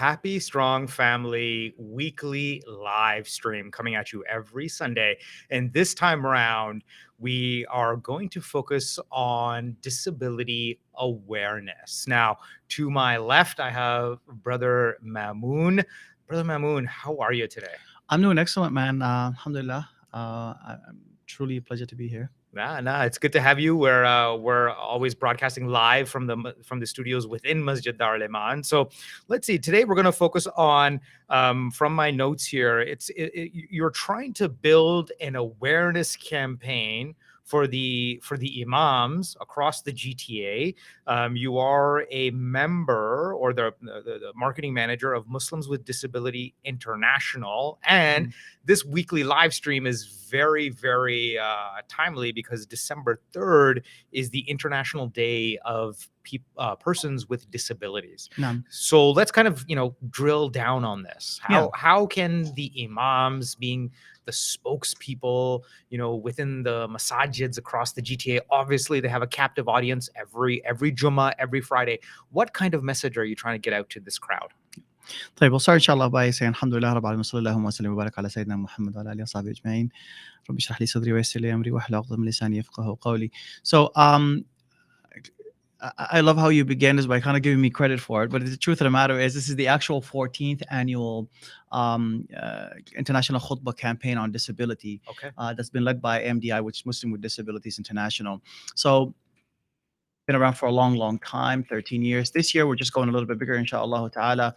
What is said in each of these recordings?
Happy Strong Family weekly live stream coming at you every Sunday. And this time around, we are going to focus on disability awareness. Now, to my left, I have Brother Mamoun. Brother Mamoun, how are you today? I'm doing excellent, man. Alhamdulillah. I'm truly a pleasure to be here. Nah, it's good to have you. We're always broadcasting live from the studios within Masjid Dar al Iman. So let's see. Today we're going to focus on, from my notes here, you're trying to build an awareness campaign for the imams across the GTA. You are a member or the marketing manager of Muslims with Disability International, and this weekly live stream is very, very timely because December 3rd is the International Day of persons with disabilities. So let's kind of drill down on this. How can the imams, being the spokespeople, within the masajids across the GTA, obviously they have a captive audience every Jummah, every Friday. What kind of message are you trying to get out to this crowd? طيب we'll start inshallah by saying alhamdulillah rabbil alamin sallallahu wa sallam wa barak ala sayyidina Muhammad wa ala alihi wa sahbihi ajma'in rabbi shrah li sadri wa yassir li amri wahlul 'uqdatam min lisani yafqahu qawli. So I love how you began this by kind of giving me credit for it, but the truth of the matter is this is the actual 14th annual international Khutbah campaign on disability. That's been led by MDI, which is Muslim with Disabilities International. So been around for a long time, 13 years. This year we're just going a little bit bigger, inshallah ta'ala.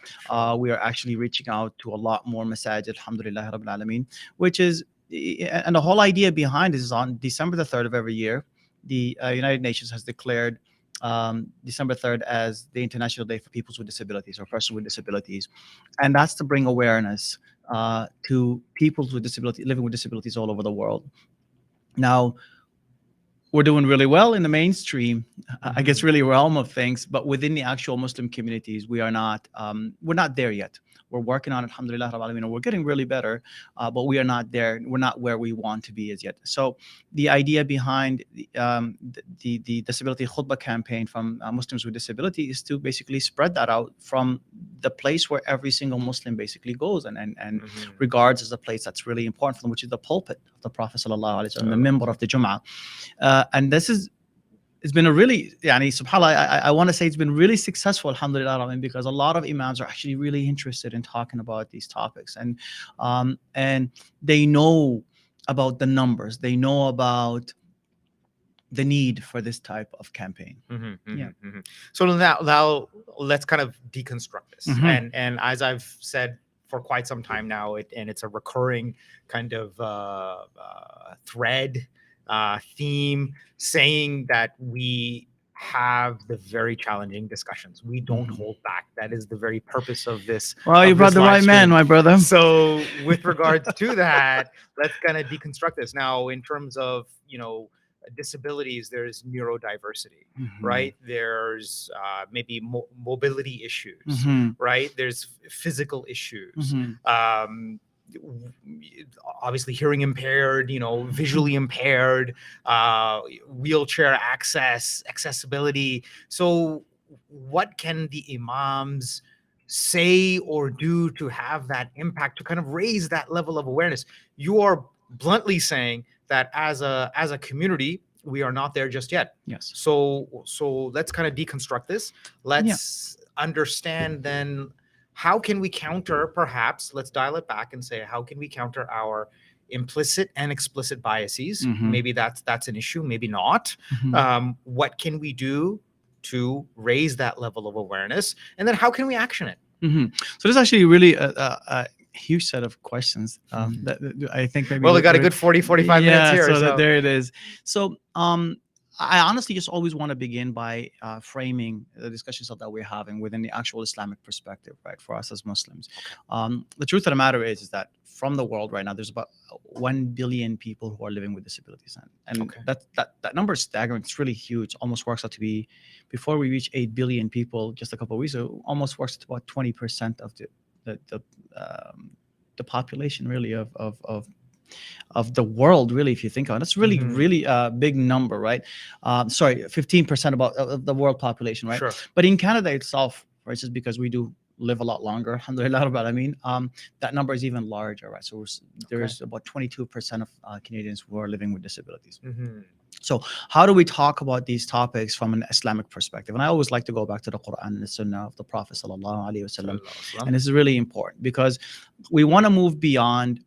We are actually reaching out to a lot more masajid, alhamdulillah rabbil alameen, which is, and the whole idea behind this is on December the 3rd of every year, the United Nations has declared December 3rd as the International Day for People with Disabilities or persons with disabilities. And that's to bring awareness to people with disability, living with disabilities all over the world. Now, we're doing really well in the mainstream, I guess, really realm of things, but within the actual Muslim communities, we're not there yet. We're working on it, alhamdulillah, we're getting really better, but we are not there. We're not where we want to be as yet. So the idea behind the Disability Khutbah campaign from Muslims with Disability is to basically spread that out from the place where every single Muslim basically goes and regards as a place that's really important for them, which is the pulpit of the Prophet sallallahu alaihi wasallam, the member of the Jum'ah. And it's been a really, subhanAllah, I want to say it's been really successful, alhamdulillah, because a lot of imams are actually really interested in talking about these topics. And they know about the numbers. They know about the need for this type of campaign. So now let's kind of deconstruct this. And as I've said for quite some time now, it's a recurring kind of thread, theme, saying that we have the very challenging discussions. We don't hold back. That is the very purpose of this. Well, you brought the right man, my brother. So with regards to that, let's kind of deconstruct this. Now, in terms of, disabilities, there's neurodiversity, right? There's maybe mobility issues, right? There's physical issues. Obviously hearing impaired, visually impaired, wheelchair accessibility. So what can the imams say or do to have that impact, to kind of raise that level of awareness? You are bluntly saying that as a community, we are not there just yet. Yes. So let's kind of deconstruct this. Let's understand then, how can we counter, perhaps, let's dial it back and say, how can we counter our implicit and explicit biases? Maybe that's an issue, maybe not. What can we do to raise that level of awareness? And then how can we action it? So this is actually really a huge set of questions that I think maybe... Well, we got a good 45 minutes here. So there it is. So I honestly just always want to begin by framing the discussions that we're having within the actual Islamic perspective, right, for us as Muslims. The truth of the matter is that from the world right now, there's about 1 billion people who are living with disabilities. And that number is staggering. It's really huge. Almost works out to be, before we reach 8 billion people just a couple of weeks ago, almost works to about 20% of the population, really, of the world, really, if you think of it. That's really a big number, right? 15% of the world population, right? Sure. But in Canada itself, for instance, because we do live a lot longer. Alhamdulillah, Rabbil Alameen. That number is even larger, right? So there's about 22% of Canadians who are living with disabilities. So how do we talk about these topics from an Islamic perspective? And I always like to go back to the Quran and the Sunnah of the Prophet sallallahu alaihi wasallam. And this is really important because we want to move beyond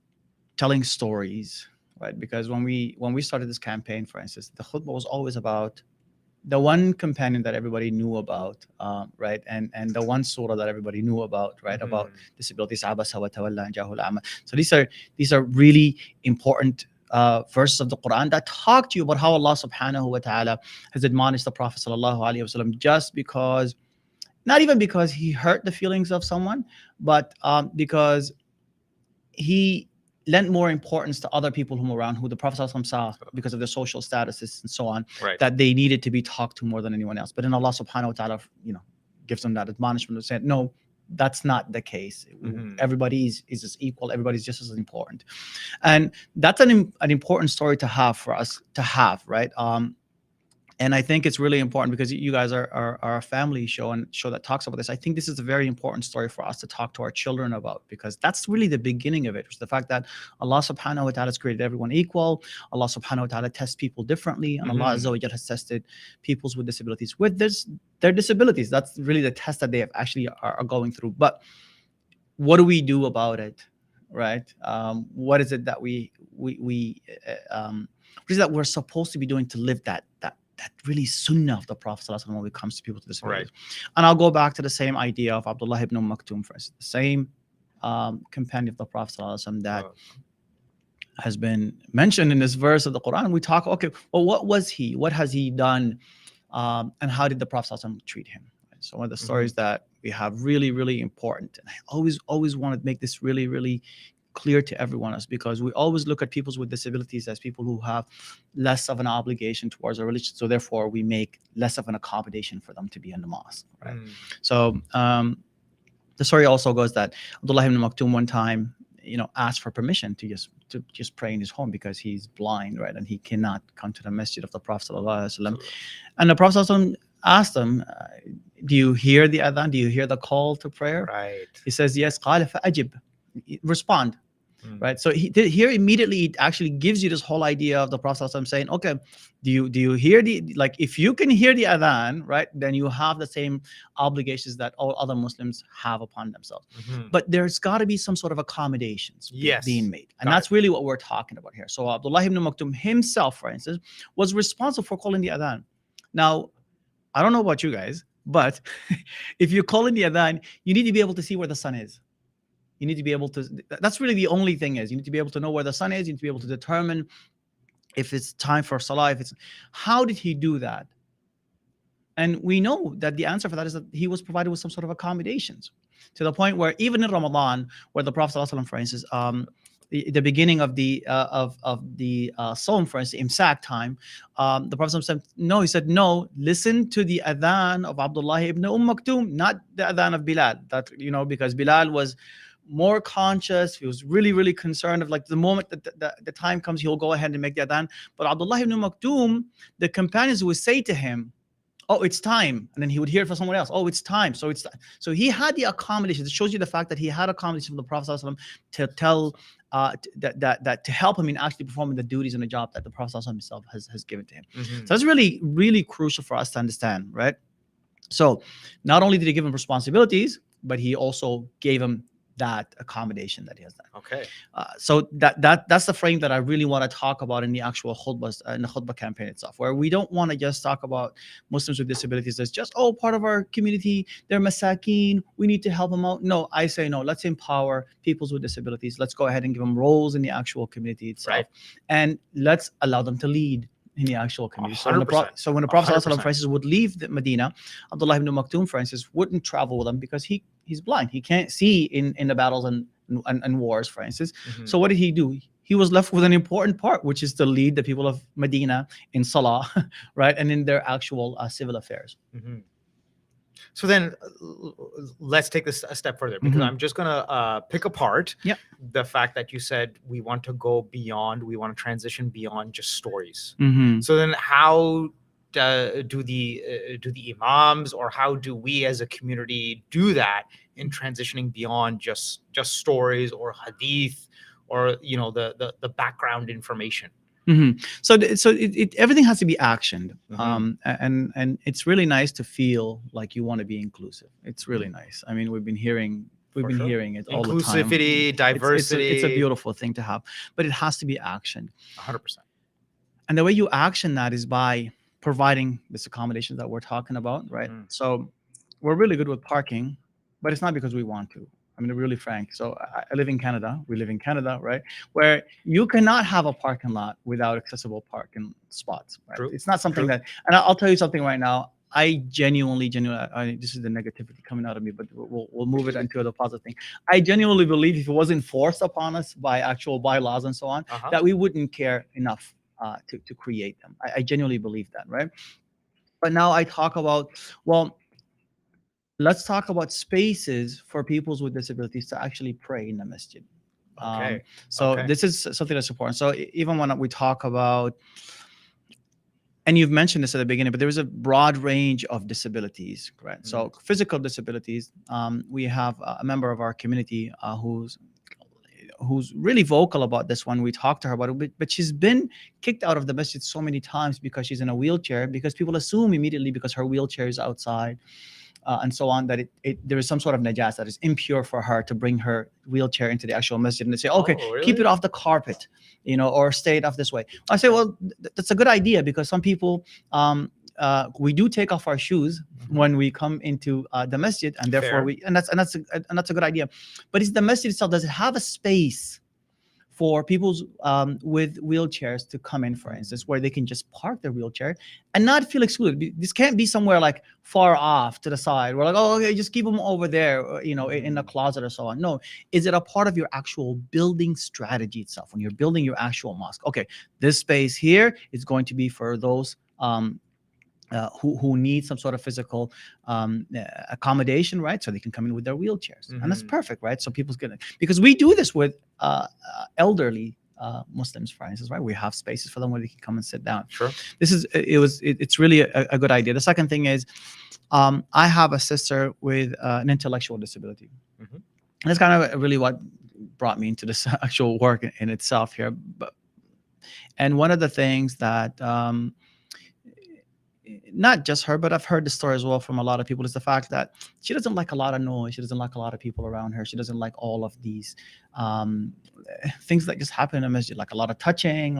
telling stories, right? Because when we started this campaign, for instance, the khutbah was always about the one companion that everybody knew about, right? And the one surah that everybody knew about, right? About disabilities. So these are really important verses of the Quran that talk to you about how Allah subhanahu wa ta'ala has admonished the Prophet sallallahu alaihi wasallam, just because, not even because he hurt the feelings of someone, but because he lent more importance to other people who were around, who the Prophet ﷺ saw because of their social statuses and so on, that they needed to be talked to more than anyone else. But then Allah subhanahu wa ta'ala, gives them that admonishment and said, no, that's not the case. Everybody is just equal. Everybody's just as important. And that's an important story to have for us to have, right? And I think it's really important because you guys are a family show and show that talks about this. I think this is a very important story for us to talk to our children about, because that's really the beginning of it, which is the fact that Allah subhanahu wa ta'ala has created everyone equal. Allah subhanahu wa ta'ala tests people differently. And Allah Azza wa Jalla has tested peoples with disabilities with their disabilities. That's really the test that they have actually are going through. But what do we do about it, right? What is it that what is that we're supposed to be doing to live that really sunnah of the Prophet ﷺ when it comes to people with disabilities? And I'll go back to the same idea of Abdullah ibn Maktoum, for instance, the same companion of the Prophet ﷺ that has been mentioned in this verse of the Quran. We talk, okay, well, what was he? What has he done? And how did the Prophet ﷺ treat him? So one of the stories that we have really, really important, and I always want to make this really, really clear to everyone, is because we always look at people with disabilities as people who have less of an obligation towards our religion, so therefore we make less of an accommodation for them to be in the mosque, right? So the story also goes that Abdullah ibn Maktoum one time, asked for permission to just pray in his home because he's blind, right? And he cannot come to the masjid of the Prophet ﷺ. And the Prophet ﷺ asked him, do you hear the adhan? Do you hear the call to prayer? Right. He says, yes. قال فأجب. Respond. Right. So here immediately it actually gives you this whole idea of the Prophet ﷺ saying, okay, do you hear if you can hear the adhan, right, then you have the same obligations that all other Muslims have upon themselves. But there's got to be some sort of accommodations being made. And that's really what we're talking about here. So Abdullah ibn Maktoum himself, for instance, was responsible for calling the adhan. Now, I don't know about you guys, but if you call in the adhan, you need to be able to see where the sun is. You need to be able to, that's really the only thing is, you need to be able to know where the sun is. You need to be able to determine if it's time for salah, how did he do that? And we know that the answer for that is that he was provided with some sort of accommodations, to the point where even in Ramadan, where the Prophet ﷺ, for instance, the beginning of the Sawm, for instance, Imsak time, the Prophet said, no, he said, no, listen to the adhan of Abdullah ibn Maktoum, not the adhan of Bilal. That, because Bilal was more conscious. He was really, really concerned of the moment that the time comes, he'll go ahead and make the adhan. But Abdullah ibn Maktoum, the companions would say to him, oh, it's time. And then he would hear it from someone else. Oh, it's time. So he had the accommodation. It shows you the fact that he had accommodation from the Prophet ﷺ to tell that to help him in actually performing the duties and the job that the Prophet ﷺ himself has given to him. So that's really, really crucial for us to understand, right? So not only did he give him responsibilities, but he also gave him that accommodation that he has done. Okay. So that's the frame that I really want to talk about in the actual khutbah, in the khutbah campaign itself, where we don't want to just talk about Muslims with disabilities as just, part of our community, they're masakeen, we need to help them out. No, I say no, let's empower peoples with disabilities. Let's go ahead and give them roles in the actual community itself. And let's allow them to lead in the actual community. So when the Prophet ﷺ, for instance, would leave the Medina, Abdullah ibn Maktoum, for instance, wouldn't travel with him because he's blind. He can't see in the battles and wars, for instance. So what did he do? He was left with an important part, which is to lead the people of Medina in Salah, right, and in their actual civil affairs. So then let's take this a step further, because I'm just going to pick apart the fact that you said we want to go beyond, we want to transition beyond just stories. So then how do the imams, or how do we as a community do that in transitioning beyond just stories or hadith or the background information? So everything has to be actioned, and it's really nice to feel like you want to be inclusive. It's really nice. I mean, we've been hearing it all the time. Inclusivity, diversity. It's a beautiful thing to have, but it has to be actioned. 100%. And the way you action that is by providing this accommodation that we're talking about, right? So we're really good with parking, but it's not because we want to. I mean, really frank. So I live in Canada. We live in Canada, right? Where you cannot have a parking lot without accessible parking spots. Right? True. It's not something that, and I'll tell you something right now. I genuinely, this is the negativity coming out of me, but we'll move it into the positive thing. I genuinely believe if it wasn't forced upon us by actual bylaws and so on, that we wouldn't care enough to create them. I genuinely believe that, right? But now I talk about, well, let's talk about spaces for people with disabilities to actually pray in the masjid. This is something that's important. So even when we talk about, and you've mentioned this at the beginning, but there is a broad range of disabilities, right? So physical disabilities, we have a member of our community who's really vocal about this one. We talked to her about it, but she's been kicked out of the masjid so many times because she's in a wheelchair, because people assume immediately because her wheelchair is outside and so on, that there is some sort of najas that is impure for her to bring her wheelchair into the actual masjid, and they say, okay, really? Keep it off the carpet, or stay it off this way. I say, well, that's a good idea, because some people, we do take off our shoes when we come into the masjid, and therefore that's a good idea. But it's the masjid itself. Does it have a space for people with wheelchairs to come in, for instance, where they can just park their wheelchair and not feel excluded? This can't be somewhere like far off to the side. We're like, oh, okay, just keep them over there, in the closet or so on. No, is it a part of your actual building strategy itself? When you're building your actual mosque, okay, this space here is going to be for those who need some sort of physical accommodation, right? So they can come in with their wheelchairs, and that's perfect, right? So people's gonna, because we do this with elderly Muslims, for instance, right? We have spaces for them where they can come and sit down. Sure. It's really a good idea. The second thing is, I have a sister with an intellectual disability, and that's kind of really what brought me into this actual work in itself here. And one of the things that not just her, but I've heard the story as well from a lot of people, is the fact that she doesn't like a lot of noise. She doesn't like a lot of people around her. She doesn't like all of these things that just happen in a masjid, like a lot of touching,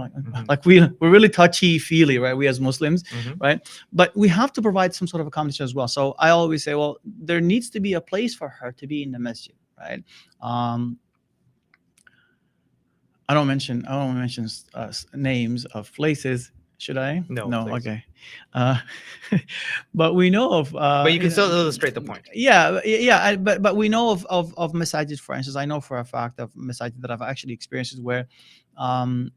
like we're really touchy-feely, right? We as Muslims, right? But we have to provide some sort of accommodation as well. So I always say, well, there needs to be a place for her to be in the masjid, right? I don't mention names of places. Should I? No. Please. Okay. But we know of. But you can still illustrate the point. Yeah. But we know of masajid, for instance. I know for a fact of masajid that I've actually experienced where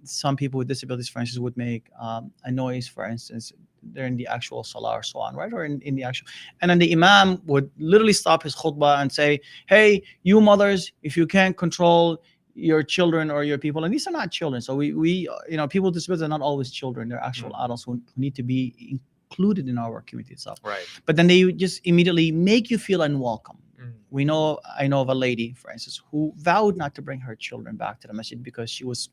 some people with disabilities, for instance, would make a noise, for instance, during the actual salah or so on, right? Or in the actual, and then the imam would literally stop his khutbah and say, "Hey, you mothers, if you can't control your children or your people," and these are not children, so we people with disabilities are not always children. They're actual adults who need to be included in our community itself, right? But then they just immediately make you feel unwelcome. I know of a lady, for instance, who vowed not to bring her children back to the masjid because she was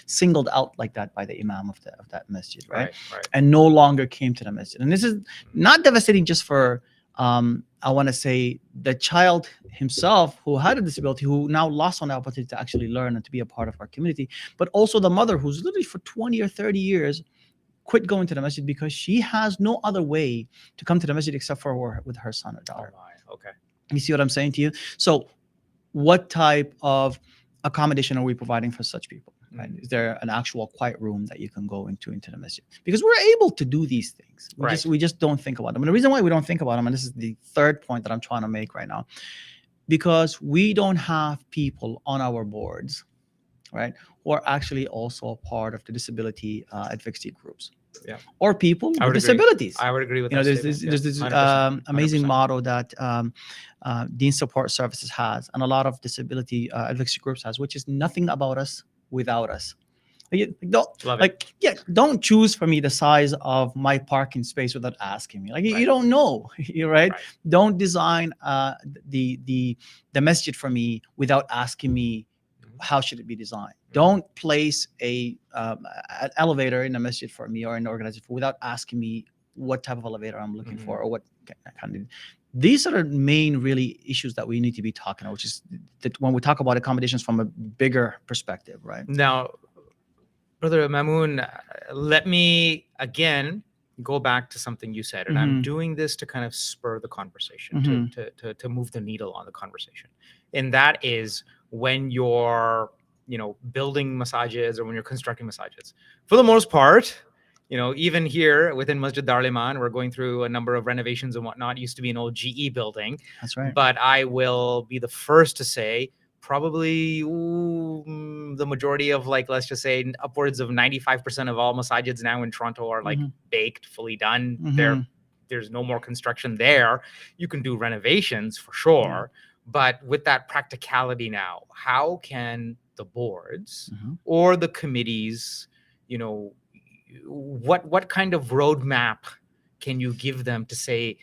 singled out like that by the imam of that masjid, right? And no longer came to the masjid. And this is not devastating just for I want to say the child himself who had a disability, who now lost on the opportunity to actually learn and to be a part of our community, but also the mother who's literally for 20 or 30 years quit going to the masjid because she has no other way to come to the masjid except for with her son or daughter. Okay. You see what I'm saying to you? So what type of accommodation are we providing for such people? Right? Is there an actual quiet room that you can go into the masjid? Because we're able to do these things. We just don't think about them. And the reason why we don't think about them, and this is the third point that I'm trying to make right now, because we don't have people on our boards, right, who are actually also a part of the disability advocacy groups. Yeah. Or people with disabilities. I would agree with that. There's this 100%. amazing motto that DEEN Support Services has, and a lot of disability advocacy groups has, which is nothing about us without us. Love it. Don't choose for me the size of my parking space without asking me. You don't know, right? Don't design the masjid for me without asking me how should it be designed. Don't place an elevator in a masjid for me or an organization without asking me what type of elevator I'm looking for or what kind of. These are the main really issues that we need to be talking about, which is that when we talk about accommodations from a bigger perspective, right? Now, Brother Mamoun, let me again go back to something you said, and I'm doing this to kind of spur the conversation, to move the needle on the conversation. And that is when you're, building masajids or when you're constructing masajids. For the most part, even here within Masjid Darul Iman, we're going through a number of renovations and whatnot. It used to be an old GE building. That's right. But I will be the first to say probably the majority of, let's just say upwards of 95% of all masajids now in Toronto are baked, fully done. There's no more construction there. You can do renovations for sure. But with that practicality now, how can the boards or the committees, what kind of roadmap can you give them to say,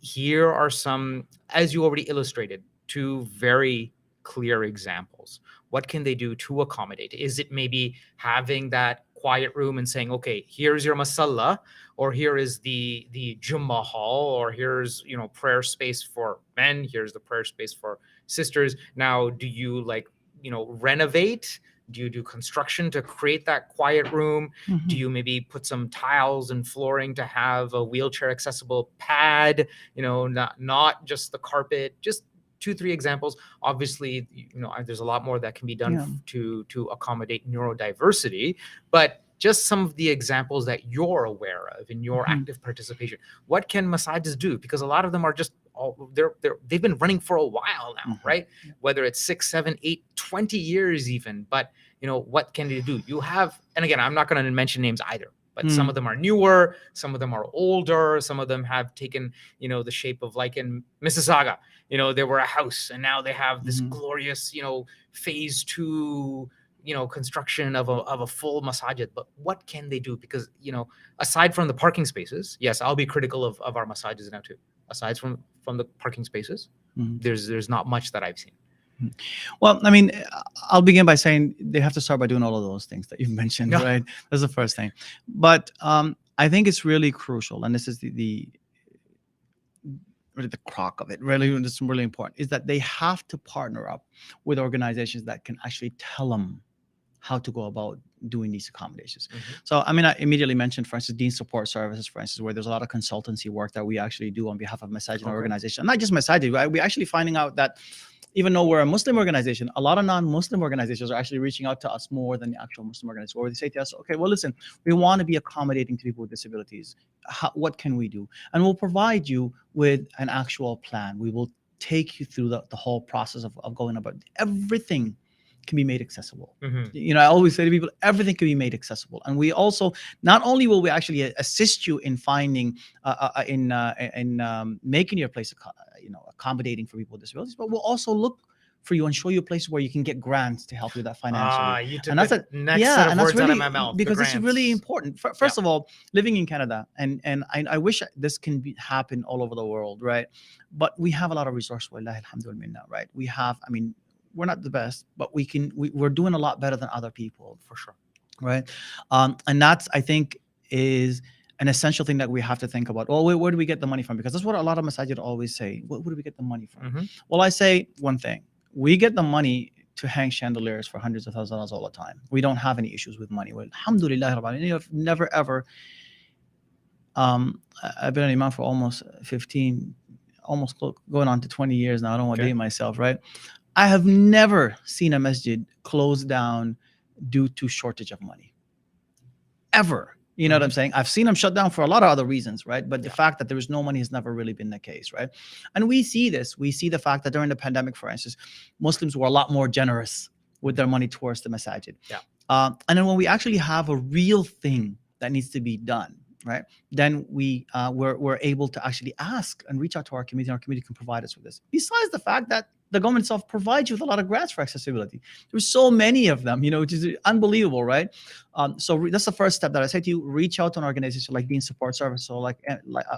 here are some, as you already illustrated, two very clear examples. What can they do to accommodate? Is it maybe having that quiet room and saying, okay, here's your masalla, or here is the Jummah hall, or here's, prayer space for men, here's the prayer space for sisters. Now, do you renovate? Do you do construction to create that quiet room? Do you maybe put some tiles and flooring to have a wheelchair accessible pad? Not just the carpet, just 2-3 examples. Obviously, there's a lot more that can be done to accommodate neurodiversity, but just some of the examples that you're aware of in your active participation. What can masajids do? Because a lot of them are just they've been running for a while now, right? Whether it's 6, 7, 8, 20 years even. But what can they do? You have, and again, I'm not going to mention names either, but some of them are newer, some of them are older, some of them have taken, the shape of, like in Mississauga, they were a house and now they have this glorious, phase 2, construction of a full masajid. But what can they do? Because, aside from the parking spaces, yes, I'll be critical of our masajids now too. Aside from the parking spaces, there's not much that I've seen. Well, I mean, I'll begin by saying they have to start by doing all of those things that you've mentioned, right? That's the first thing. But I think it's really crucial, and this is the crock of it, really, it's really important, is that they have to partner up with organizations that can actually tell them how to go about doing these accommodations. So, I mean, I immediately mentioned, for instance, DEEN support services, for instance, where there's a lot of consultancy work that we actually do on behalf of masajid organizations. Not just masajid, right? We're actually finding out that even though we're a Muslim organization, a lot of non-Muslim organizations are actually reaching out to us more than the actual Muslim organizations, where they say to us, okay, well, listen, we want to be accommodating to people with disabilities. What can we do? And we'll provide you with an actual plan. We will take you through the whole process of going about everything. Can be made accessible. I always say to people, everything can be made accessible. And we also, not only will we actually assist you in finding, in making your place, accommodating for people with disabilities, but we'll also look for you and show you places where you can get grants to help you with that financially. You took and that's the next set of words out of my mouth. Because this is really important. First of all, living in Canada, and I wish this can happen all over the world, right? But we have a lot of resources, alhamdulillah, right? We have, I mean, we're not the best, but we're doing a lot better than other people, for sure, right? And that's, I think, is an essential thing that we have to think about. Well, where do we get the money from? Because that's what a lot of masajid always say. Where do we get the money from? Well, I say one thing. We get the money to hang chandeliers for hundreds of thousands of dollars all the time. We don't have any issues with money. Well, alhamdulillah, I've never ever, I've been an imam for almost 15, almost going on to 20 years now. I don't want to date myself, right? I have never seen a masjid close down due to shortage of money. Ever. You know what I'm saying? I've seen them shut down for a lot of other reasons, right? But the fact that there is no money has never really been the case, right? And we see this. We see the fact that during the pandemic, for instance, Muslims were a lot more generous with their money towards the masajid. And then when we actually have a real thing that needs to be done, right? Then we're able to actually ask and reach out to our community, and our community can provide us with this. Besides the fact that the government itself provides you with a lot of grants for accessibility. There's so many of them, which is unbelievable, right? So that's the first step that I say to you: reach out to an organization like DEEN Support Service, or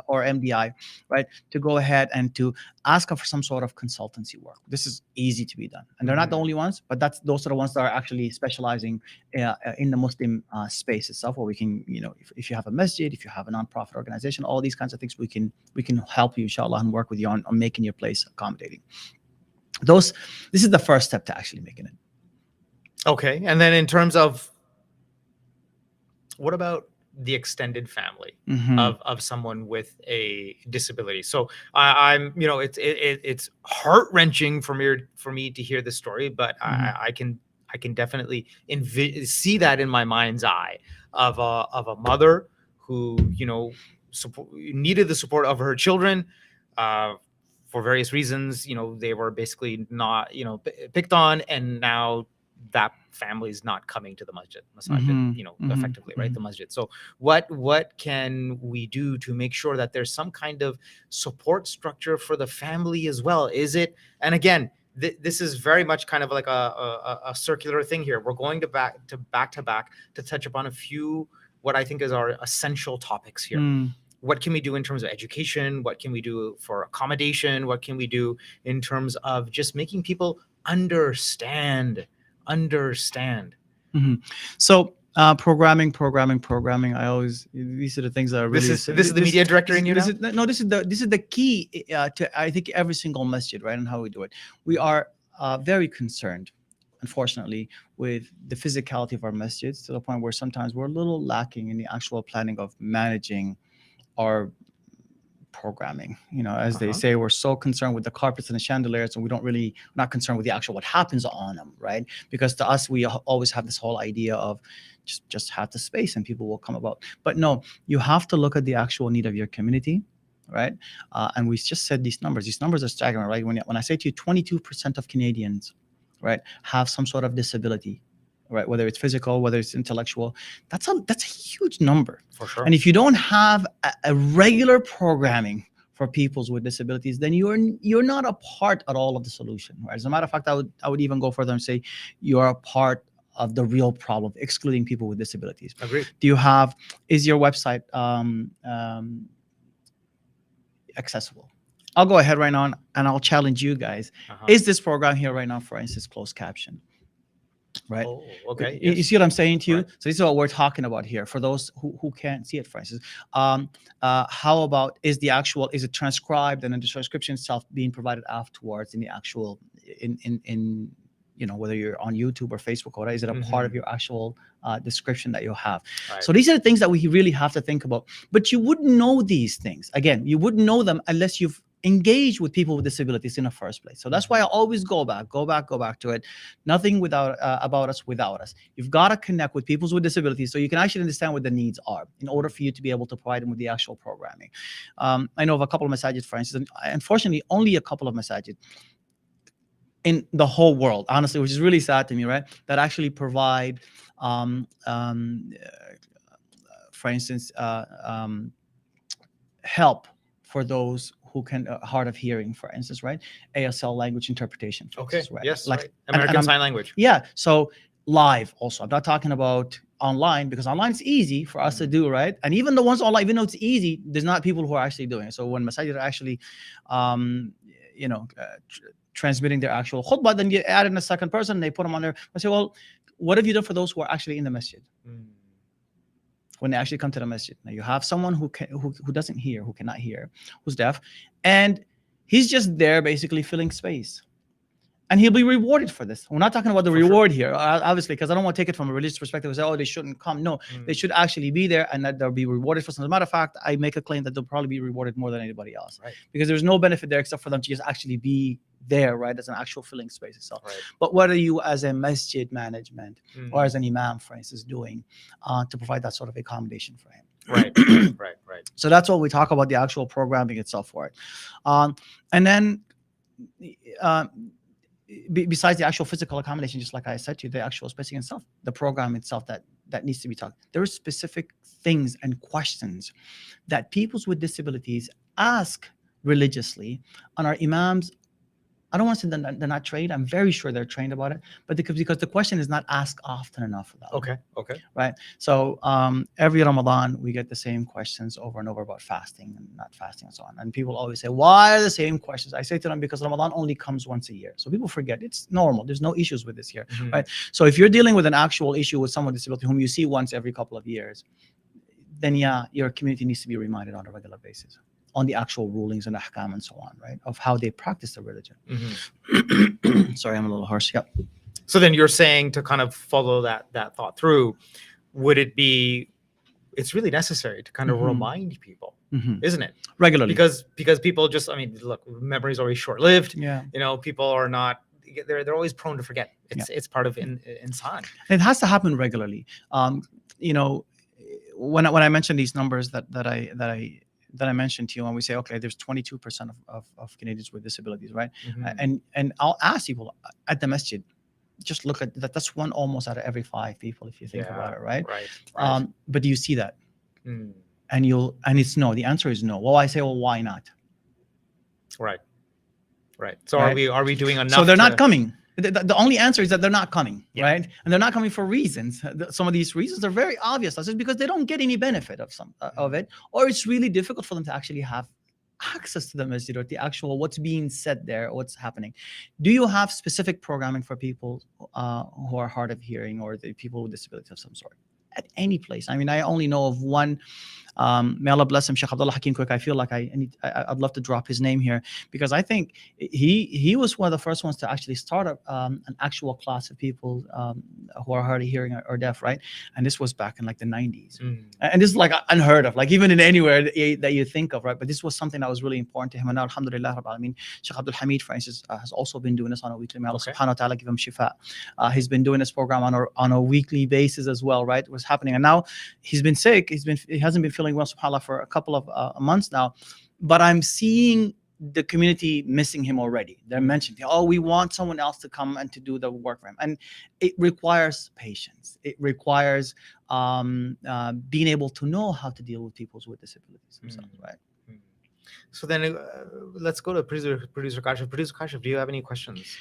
or MDI, right? To go ahead and to ask for some sort of consultancy work. This is easy to be done, and they're not the only ones, but those are the ones that are actually specializing in the Muslim space itself, where we can, if you have a masjid, if you have a nonprofit organization, all these kinds of things, we can help you, inshallah, and work with you on making your place accommodating. This is the first step to actually making it. Okay. And then in terms of, what about the extended family of someone with a disability? So I'm, it's heart-wrenching for me to hear this story, but I can definitely see that in my mind's eye of a mother who, needed the support of her children, for various reasons. They were basically not, picked on, and now that family is not coming to the masjid, effectively, right? The masjid. So what can we do to make sure that there's some kind of support structure for the family as well? Is it, and again, this is very much kind of like a circular thing here. We're going to back to touch upon a few, what I think is our essential topics here. What can we do in terms of education? What can we do for accommodation? What can we do in terms of just making people understand? So programming. I always, these are the things that are really. This is the media director in you now? This is the key to, I think, every single masjid, right? And how we do it. We are very concerned, unfortunately, with the physicality of our masjids, to the point where sometimes we're a little lacking in the actual planning of managing our programming. As they say, we're so concerned with the carpets and the chandeliers, and we're not concerned with the actual what happens on them, right? Because to us, we always have this whole idea of just have the space and people will come about. But no, you have to look at the actual need of your community, right? And we just said these numbers. These numbers are staggering, right? When I say to you, 22% of Canadians, right, have some sort of disability, right? Whether it's physical, whether it's intellectual, that's a huge number. For sure. And if you don't have a regular programming for peoples with disabilities, then you're not a part at all of the solution. Right? As a matter of fact, I would even go further and say you're a part of the real problem, excluding people with disabilities. Agreed. Is your website accessible? I'll go ahead right now and I'll challenge you guys. Is this program here right now, for instance, closed caption? Right. Oh, okay. You see what I'm saying to you? Right. So this is what we're talking about here. For those who can't see it, for instance, how about is it transcribed and then the transcription itself being provided afterwards in the actual in whether you're on YouTube or Facebook, or is it a part of your actual description that you'll have? Right. So these are the things that we really have to think about. But you wouldn't know these things. Again, you wouldn't know them unless you've engage with people with disabilities in the first place. So that's why I always go back to it. Nothing about us without us. You've got to connect with people with disabilities so you can actually understand what the needs are in order for you to be able to provide them with the actual programming. I know of a couple of masajid, for instance, and unfortunately only a couple of masajid in the whole world, honestly, which is really sad to me, right? That actually provide, for instance, help for those who can hard of hearing, for instance, right? ASL language interpretation. Okay. Instance, right? Yes. Like right. American Sign Language. Yeah. So live also. I'm not talking about online, because online is easy for us to do, right? And even the ones online, even though it's easy, there's not people who are actually doing it. So when masajid are actually, transmitting their actual khutbah, then you add in a second person, they put them on there. I say, well, what have you done for those who are actually in the masjid? When they actually come to the masjid. Now you have someone who doesn't hear, who cannot hear, who's deaf, and he's just there basically filling space. And he'll be rewarded for this. We're not talking about the reward here, obviously, because I don't want to take it from a religious perspective and say, oh, they shouldn't come. No, they should actually be there, and that they'll be rewarded for something. As a matter of fact, I make a claim that they'll probably be rewarded more than anybody else. Right. Because there's no benefit there except for them to just actually be there, right? As an actual filling space itself. Right. But what are you as a masjid management or as an imam, for instance, doing to provide that sort of accommodation for him? Right. So that's what we talk about, the actual programming itself for it. And then besides the actual physical accommodation, just like I said to you, the actual spacing itself, the program itself that needs to be taught. There are specific things and questions that people with disabilities ask religiously, and our imams I don't want to say they're not trained. I'm very sure they're trained about it, but because the question is not asked often enough about it. Okay. Right. So every Ramadan we get the same questions over and over about fasting and not fasting and so on. And people always say, why are the same questions? I say to them, because Ramadan only comes once a year. So people forget it's normal. There's no issues with this year. Right. So if you're dealing with an actual issue with someone with disability whom you see once every couple of years, then yeah, your community needs to be reminded on a regular basis on the actual rulings and ahkam and so on, right, of how they practice their religion. Sorry, I'm a little hoarse. Yep. So then you're saying, to kind of follow that thought through, would it be, it's really necessary to kind of remind people, isn't it? Regularly. Because people just, I mean, look, memory is always short-lived. Yeah. You know, people are not, they're always prone to forget. It's part of insan. It has to happen regularly. You know, when I mentioned these numbers that I mentioned to you, when we say, okay, there's 22% of Canadians with disabilities, right? And I'll ask people at the masjid, just look at that. That's one almost out of every 5 people, if you think about it, right? Right. But do you see that? And it's no. The answer is no. Well, I say, well, why not? Right. So are we doing enough? So they're not coming. The only answer is that they're not coming, right? And they're not coming for reasons. Some of these reasons are very obvious. That's just because they don't get any benefit of of it, or it's really difficult for them to actually have access to the masjid or the actual what's being said there, what's happening. Do you have specific programming for people who are hard of hearing or the people with disabilities of some sort? At any place. I mean, I only know of one. May Allah bless him, Sheikh Abdullah Hakim Quick. I feel like I'd love to drop his name here, because I think he was one of the first ones to actually start an actual class of people who are hard of hearing or deaf, right? And this was back in like the 90s. And this is like unheard of, like even in anywhere that you think of, right? But this was something that was really important to him. And now, alhamdulillah, I mean, Sheikh Abdul Hamid, for instance, has also been doing this on a weekly. May Allah subhanahu wa ta'ala give him shifa. He's been doing this program on a weekly basis as well, right? It was happening. And now he's been sick. He hasn't been feeling well, subhanAllah, for a couple of months now. But I'm seeing the community missing him already. They're mentioning, oh, we want someone else to come and to do the work for him. And it requires patience. It requires being able to know how to deal with people with disabilities themselves, right? So then let's go to producer Kashif. Producer Kashif, do you have any questions?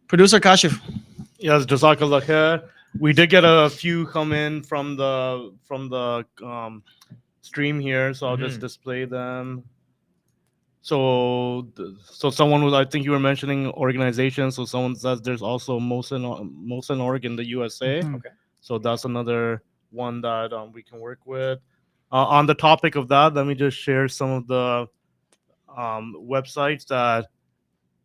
Producer Kashif. Yes, Jazakallah khair. We did get a few come in from the stream here, so I'll just display them. So someone was, I think you were mentioning organizations. So someone says there's also Mosin org in the USA. Okay. So that's another one that we can work with. On the topic of that, let me just share some of the websites that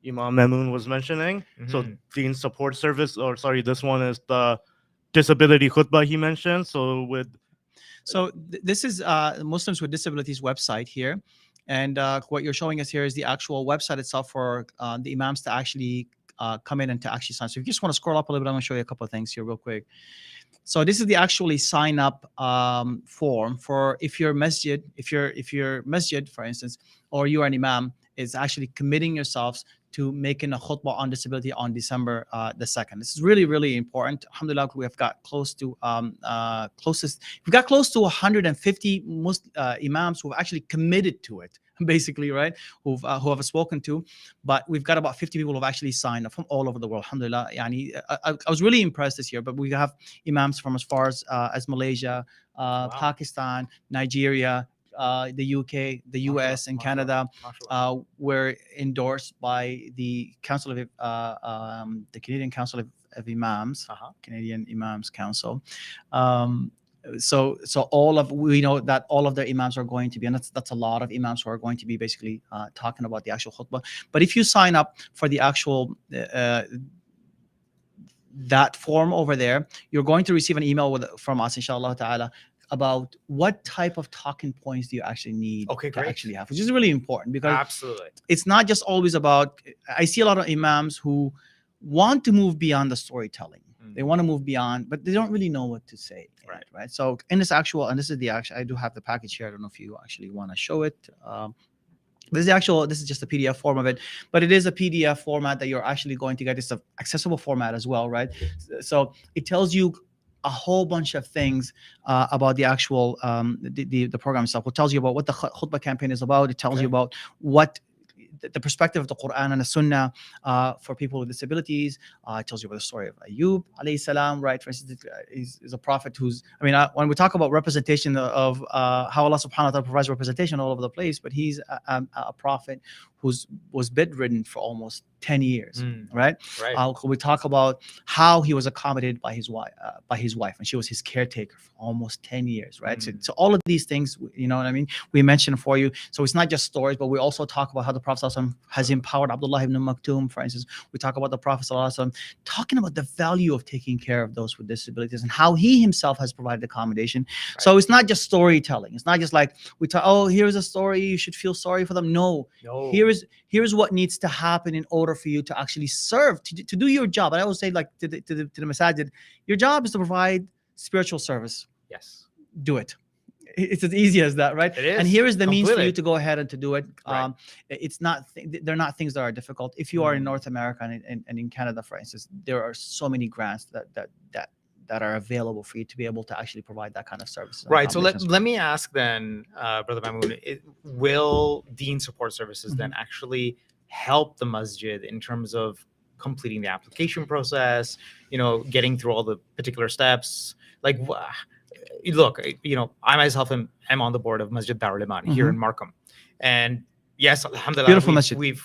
Imam Mamoun was mentioning. So DEEN Support Service, or sorry, this one is the Disability Khutbah he mentioned. So this is Muslims with Disabilities website here. And what you're showing us here is the actual website itself for the imams to actually come in and to actually sign. So if you just want to scroll up a little bit, I'm going to show you a couple of things here real quick. So this is the actually sign up form for if you're masjid, for instance, or you are an imam, is actually committing yourselves to making a khutbah on disability on December the 2nd. This is really, really important. Alhamdulillah, we have got close to 150 imams who have actually committed to it, basically, right? Who have spoken to, but we've got about 50 people who have actually signed up from all over the world. Alhamdulillah, I was really impressed this year. But we have imams from as far as Malaysia, Pakistan, Nigeria, the UK, the US, and Canada. Were endorsed by the Council of the Canadian Council of Imams, Canadian Imams Council. So we know that all of their imams are going to be, and that's a lot of imams who are going to be basically talking about the actual khutbah. But if you sign up for the actual that form over there, you're going to receive an email from us, inshallah ta'ala, about what type of talking points do you actually need to actually have, which is really important, because absolutely, it's not just always about, I see a lot of imams who want to move beyond the storytelling. They want to move beyond, but they don't really know what to say. Right. So in this actual, and this is the actual, I do have the package here. I don't know if you actually want to show it. This is just a PDF form of it, but it is a PDF format that you're actually going to get. It's an accessible format as well, right? So it tells you a whole bunch of things about the actual the program itself. It tells you about what the khutbah campaign is about. It tells you about what the perspective of the Quran and the Sunnah for people with disabilities. It tells you about the story of Ayub alayhi salam, right? For instance, is a prophet who's, when we talk about representation of how Allah subhanahu wa ta'ala provides representation all over the place, but he's a prophet was bedridden for almost 10 years, right? We talk about how he was accommodated by his wife, and she was his caretaker for almost 10 years, right? So all of these things, you know what I mean, we mentioned for you. So it's not just stories, but we also talk about how the Prophet ﷺ has empowered Abdullah ibn Maktoum, for instance. We talk about the Prophet ﷺ talking about the value of taking care of those with disabilities and how he himself has provided accommodation. So it's not just storytelling. It's not just like we talk, oh, here's a story, you should feel sorry for them. No. Here's what needs to happen in order for you to actually serve, to do your job. And I always say, like, to the masajid, your job is to provide spiritual service. Yes. Do it. It's as easy as that, right? It is. And here is the means for you to go ahead and to do it. It's not, they're not things that are difficult. If you are in North America and in Canada, for instance, there are so many grants that are available for you to be able to actually provide that kind of service. Right. So let me ask then, Brother Mamoun, will DEEN support services then actually help the masjid in terms of completing the application process, getting through all the particular steps? Like, look, I myself am on the board of Masjid Darul Iman here in Markham. And yes, alhamdulillah, beautiful masjid.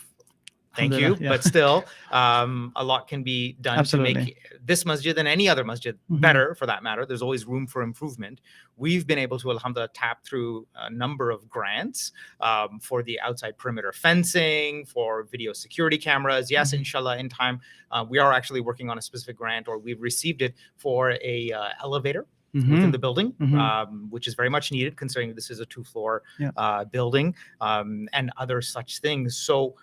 Thank you. Yeah. But still, a lot can be done to make this masjid and any other masjid better, for that matter. There's always room for improvement. We've been able to, alhamdulillah, tap through a number of grants for the outside perimeter fencing, for video security cameras. Yes, inshallah, in time, we are actually working on a specific grant, or we've received it for a elevator within the building, which is very much needed, considering this is a 2-floor building, and other such things. So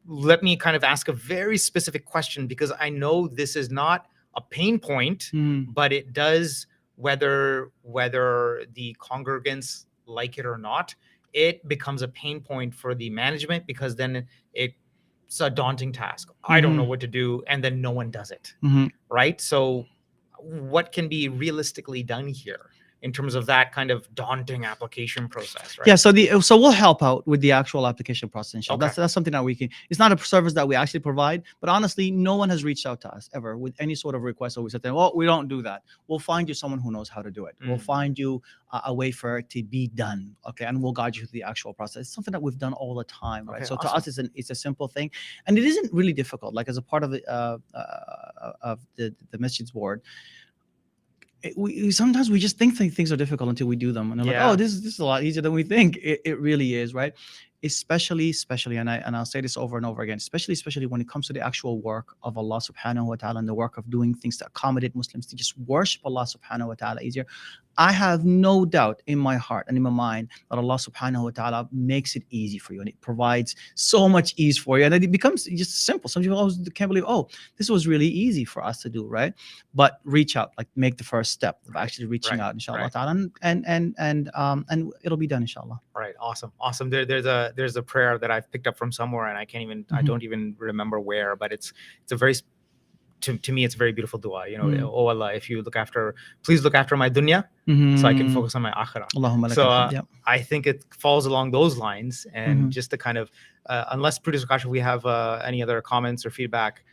let me kind of ask a very specific question, because I know this is not a pain point, but it does, whether the congregants like it or not, it becomes a pain point for the management, because then it's a daunting task. I don't know what to do, and then no one does it, right? So what can be realistically done here in terms of that kind of daunting application process, right? Yeah, so we'll help out with the actual application process. Okay. That's something that we can. It's not a service that we actually provide, but honestly, no one has reached out to us ever with any sort of request. So we said, well, we don't do that. We'll find you someone who knows how to do it. We'll find you a way for it to be done, okay? And we'll guide you through the actual process. It's something that we've done all the time, right? Okay, so awesome. To us, it's a simple thing, and it isn't really difficult. Like, as a part of the masjid's board, we sometimes we just think things are difficult until we do them, and they're like, oh, this is a lot easier than we think. It really is, right? Especially, and I'll say this over and over again, especially when it comes to the actual work of Allah subhanahu wa ta'ala, and the work of doing things to accommodate Muslims to just worship Allah subhanahu wa ta'ala easier. I have no doubt in my heart and in my mind that Allah subhanahu wa ta'ala makes it easy for you, and it provides so much ease for you, and it becomes just simple. Some people always can't believe, oh, this was really easy for us to do, right? But reach out, like, make the first step of actually reaching out, inshallah ta'ala, and it'll be done, inshallah. Right. Awesome. There's a prayer that I've picked up from somewhere, and I don't even remember where, but it's a very, to me, it's a very beautiful dua. Oh Allah, if you please look after my dunya, so I can focus on my akhirah. So I think it falls along those lines, and just to kind of, unless Producer Kasha, we have any other comments or feedback,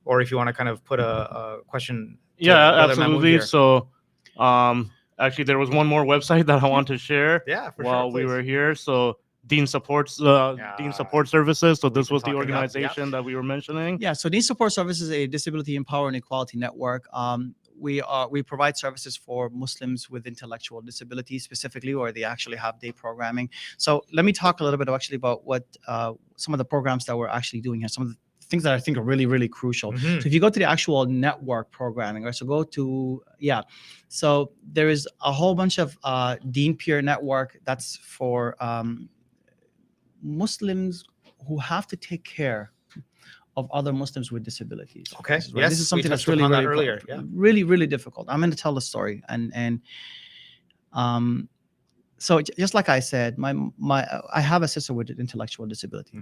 or if you want to kind of put a question. Yeah, absolutely. So, actually, there was one more website that I want to share. Yeah, while we were here. So DEEN supports DEEN Support Services. So this was the organization that we were mentioning. Yeah. So DEEN Support Services is a disability empowerment and equality network. We provide services for Muslims with intellectual disabilities specifically, or they actually have day programming. So let me talk a little bit actually about what some of the programs that we're actually doing here. Some of the things that I think are really, really crucial. So if you go to the actual network programming, right? So go to, so there is a whole bunch of DEEN Peer Network. That's for Muslims who have to take care of other Muslims with disabilities. Okay. Right? This is something that's really, really, really difficult. I'm going to tell the story, and so just like I said, I have a sister with an intellectual disability,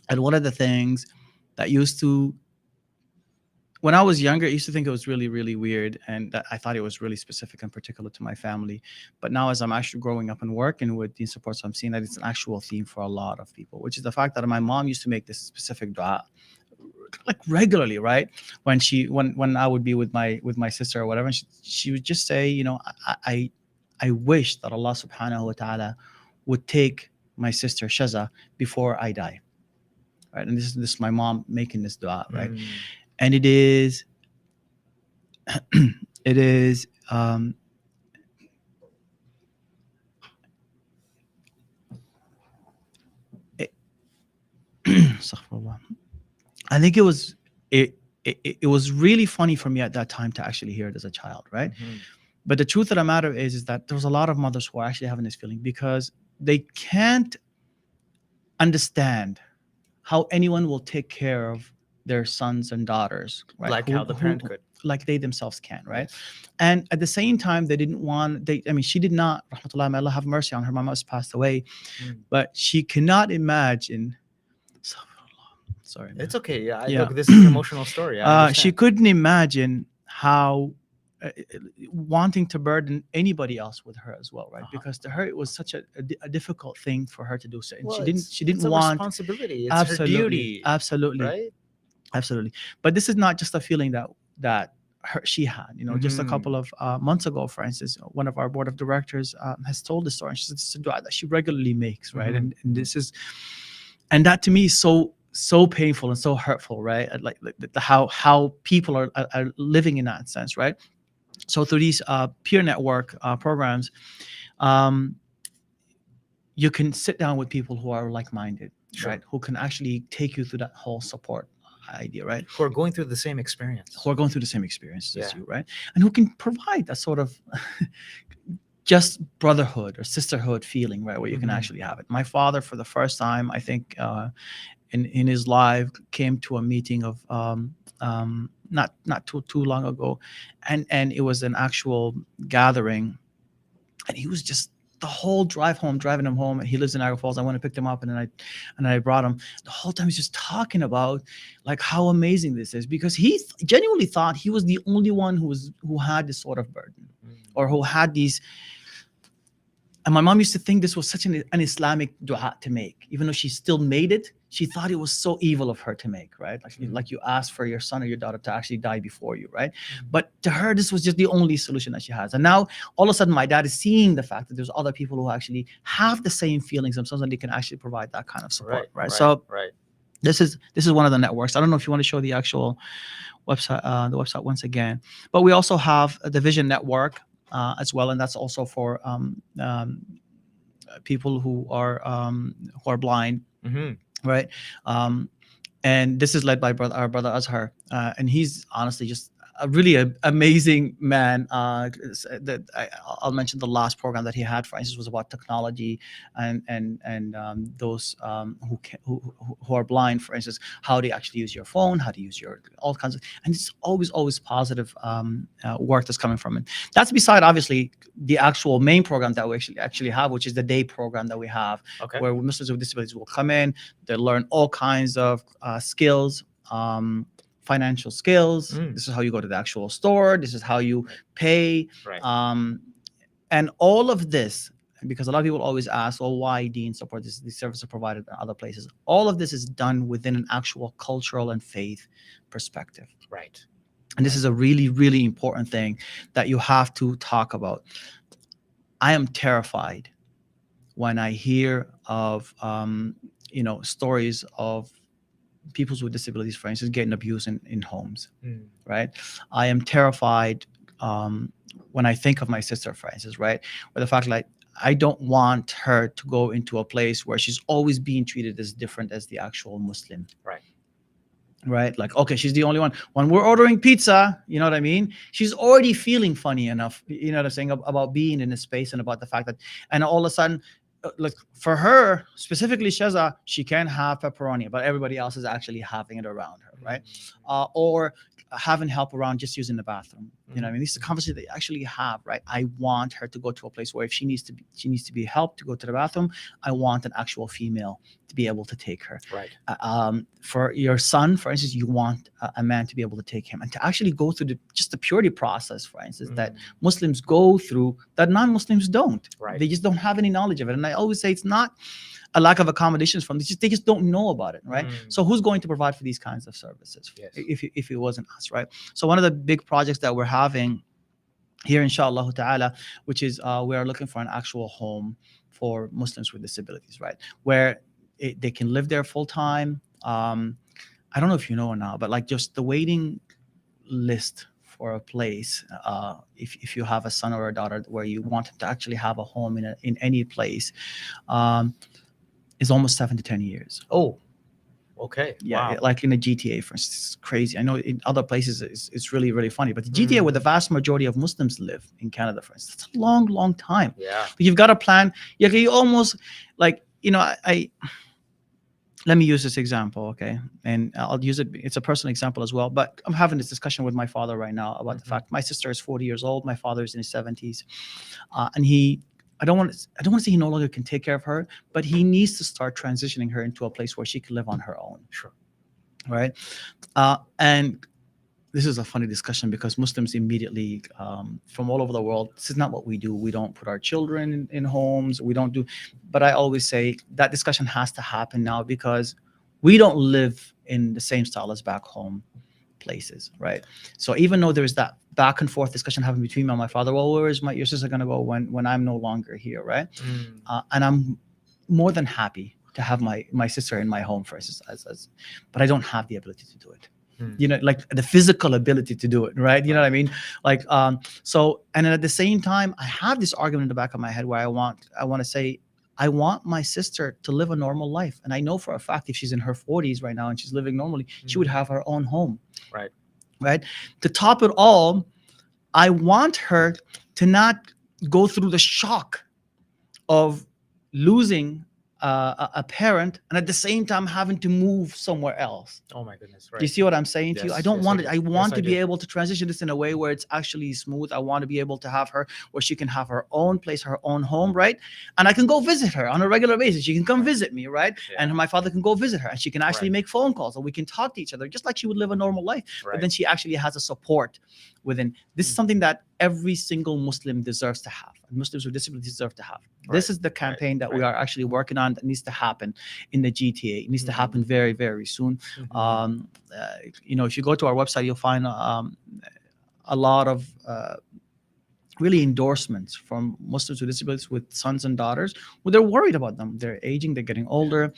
and one of the things that used to when I was younger, I used to think it was really, really weird, and that I thought it was really specific and particular to my family. But now, as I'm actually growing up and working with Deen Support, so I'm seeing that it's an actual theme for a lot of people, which is the fact that my mom used to make this specific dua like regularly, right? When I would be with my sister or whatever, and she would just say, you know, I wish that Allah Subhanahu wa Taala would take my sister Shaza before I die, right? And this is my mom making this dua, right? And it is it is I think it was really funny for me at that time to actually hear it as a child, right? But the truth of the matter is that there's a lot of mothers who are actually having this feeling because they can't understand how anyone will take care of their sons and daughters, right? Like how the parent could. Like they themselves can, right? And at the same time, they didn't want, I mean, she did not, rahmatullah, may Allah have mercy on her, mama has passed away, but she cannot imagine, sorry. It's okay. Yeah. Look, this is an emotional story. She couldn't imagine how wanting to burden anybody else with her as well, right? Because to her it was such a difficult thing for her to do so, and well, she didn't it's a want responsibility. It's her duty. Absolutely, right? Absolutely. But this is not just a feeling that she had. You know, just a couple of months ago, for instance, one of our board of directors has told the story. And she said it's a dua that she regularly makes, right? And this is, and that to me is so painful and so hurtful, right? Like how people are living in that sense, right? So through these peer network programs, you can sit down with people who are like-minded, right? Who can actually take you through that whole support idea, right? Who are going through the same experience. Who are going through the same experiences as you, right? And who can provide that sort of just brotherhood or sisterhood feeling, right? Where you can actually have it. My father, for the first time, I think, in his life, came to a meeting of not too long ago, and it was an actual gathering, and he was just the whole drive home, driving him home. He lives in Niagara Falls. I went to pick him up, and then I brought him. The whole time he's just talking about like how amazing this is, because he genuinely thought he was the only one who had this sort of burden, or who had these. And my mom used to think this was such an Islamic dua to make, even though she still made it. She thought it was so evil of her to make, right? Like you asked for your son or your daughter to actually die before you, right? But to her, this was just the only solution that she has. And now all of a sudden, my dad is seeing the fact that there's other people who actually have the same feelings themselves, and they can actually provide that kind of support, right? So this is one of the networks. I don't know if you want to show the actual website, the website once again, but we also have the Vision Network as well, and that's also for people who are blind. Right. And this is led by our brother Azhar. And he's honestly just a really amazing man. I'll mention the last program that he had, for instance, was about technology and those who are blind, for instance, how to actually use your phone, how to use your all kinds of, and it's always positive work that's coming from it. That's beside obviously the actual main program that we actually have, which is the day program that we have, where Muslims with disabilities will come in, they learn all kinds of skills. Financial skills. This is how you go to the actual store. This is how you pay. And all of this, because a lot of people always ask, well, why DEEN Support? These services are provided in other places. All of this is done within an actual cultural and faith perspective. Right. And this is a really, really important thing that you have to talk about. I am terrified when I hear of, stories of people with disabilities, for instance, getting abused in homes, right? I am terrified when I think of my sister, for instance, right? Where the fact like I don't want her to go into a place where she's always being treated as different as the actual Muslim. Right? Like, okay, she's the only one. When we're ordering pizza, you know what I mean? She's already feeling funny enough, you know what I'm saying, about being in a space, and about the fact that, and all of a sudden, like for her specifically, Shaza, she can't have pepperoni, but everybody else is actually having it around her, right? Or having help around just using the bathroom. You know what I mean? This is a conversation they actually have, right? I want her to go to a place where if she needs to be helped to go to the bathroom, I want an actual female to be able to take her. Right. For your son, for instance, you want a man to be able to take him and to actually go through just the purity process, for instance, that Muslims go through that non-Muslims don't. Right. They just don't have any knowledge of it. And I always say it's not a lack of accommodations from they just don't know about it, right? So who's going to provide for these kinds of services if it wasn't us, right? So one of the big projects that we're having here, inshallah ta'ala, which is we are looking for an actual home for Muslims with disabilities, right? Where they can live there full time. I don't know if you know or not, but like just the waiting list for a place, if you have a son or a daughter where you want them to actually have a home in any place, is almost 7 to 10 years. Oh, okay. Yeah, wow. like in the GTA, for instance, it's crazy. I know in other places it's really, really funny, but the GTA, where the vast majority of Muslims live in Canada, for instance, it's a long, long time. Yeah. But you've got to plan. You almost like, I let me use this example, okay? And I'll use it. It's a personal example as well. But I'm having this discussion with my father right now about the fact my sister is 40 years old. My father is in his 70s, and I don't want to say he no longer can take care of her, but he needs to start transitioning her into a place where she can live on her own. Sure. Right. And this is a funny discussion because Muslims immediately, from all over the world, this is not what we do. We don't put our children in homes. We don't do. But I always say that discussion has to happen now because we don't live in the same style as back home places, right? So even though there's that back and forth discussion happening between me and my father, well, where is your sister going to go when I'm no longer here, right? And I'm more than happy to have my sister in my home, for instance, but I don't have the ability to do it. Like the physical ability to do it, right? You know what I mean? Like, so, and then at the same time, I have this argument in the back of my head where I want to say, I want my sister to live a normal life. And I know for a fact if she's in her 40s right now and she's living normally, she would have her own home. Right. To top it all, I want her to not go through the shock of losing a parent and at the same time having to move somewhere else. Oh my goodness. Right. You see what I'm saying to you? I don't want it. I want to be do. able to transition this in a way where it's actually smooth. I want to be able to have her where she can have her own place, her own home, right? And I can go visit her on a regular basis. She can come visit me, right? Yeah. And my father can go visit her and she can actually make phone calls and we can talk to each other just like she would live a normal life. But then she actually has a support within. This is something that every single Muslim deserves to have. And Muslims with disabilities deserve to have. This is the campaign that we are actually working on that needs to happen in the GTA. It needs to happen very, very soon. If you go to our website, you'll find a lot of really endorsements from Muslims with disabilities with sons and daughters where they're worried about them. They're aging, they're getting older,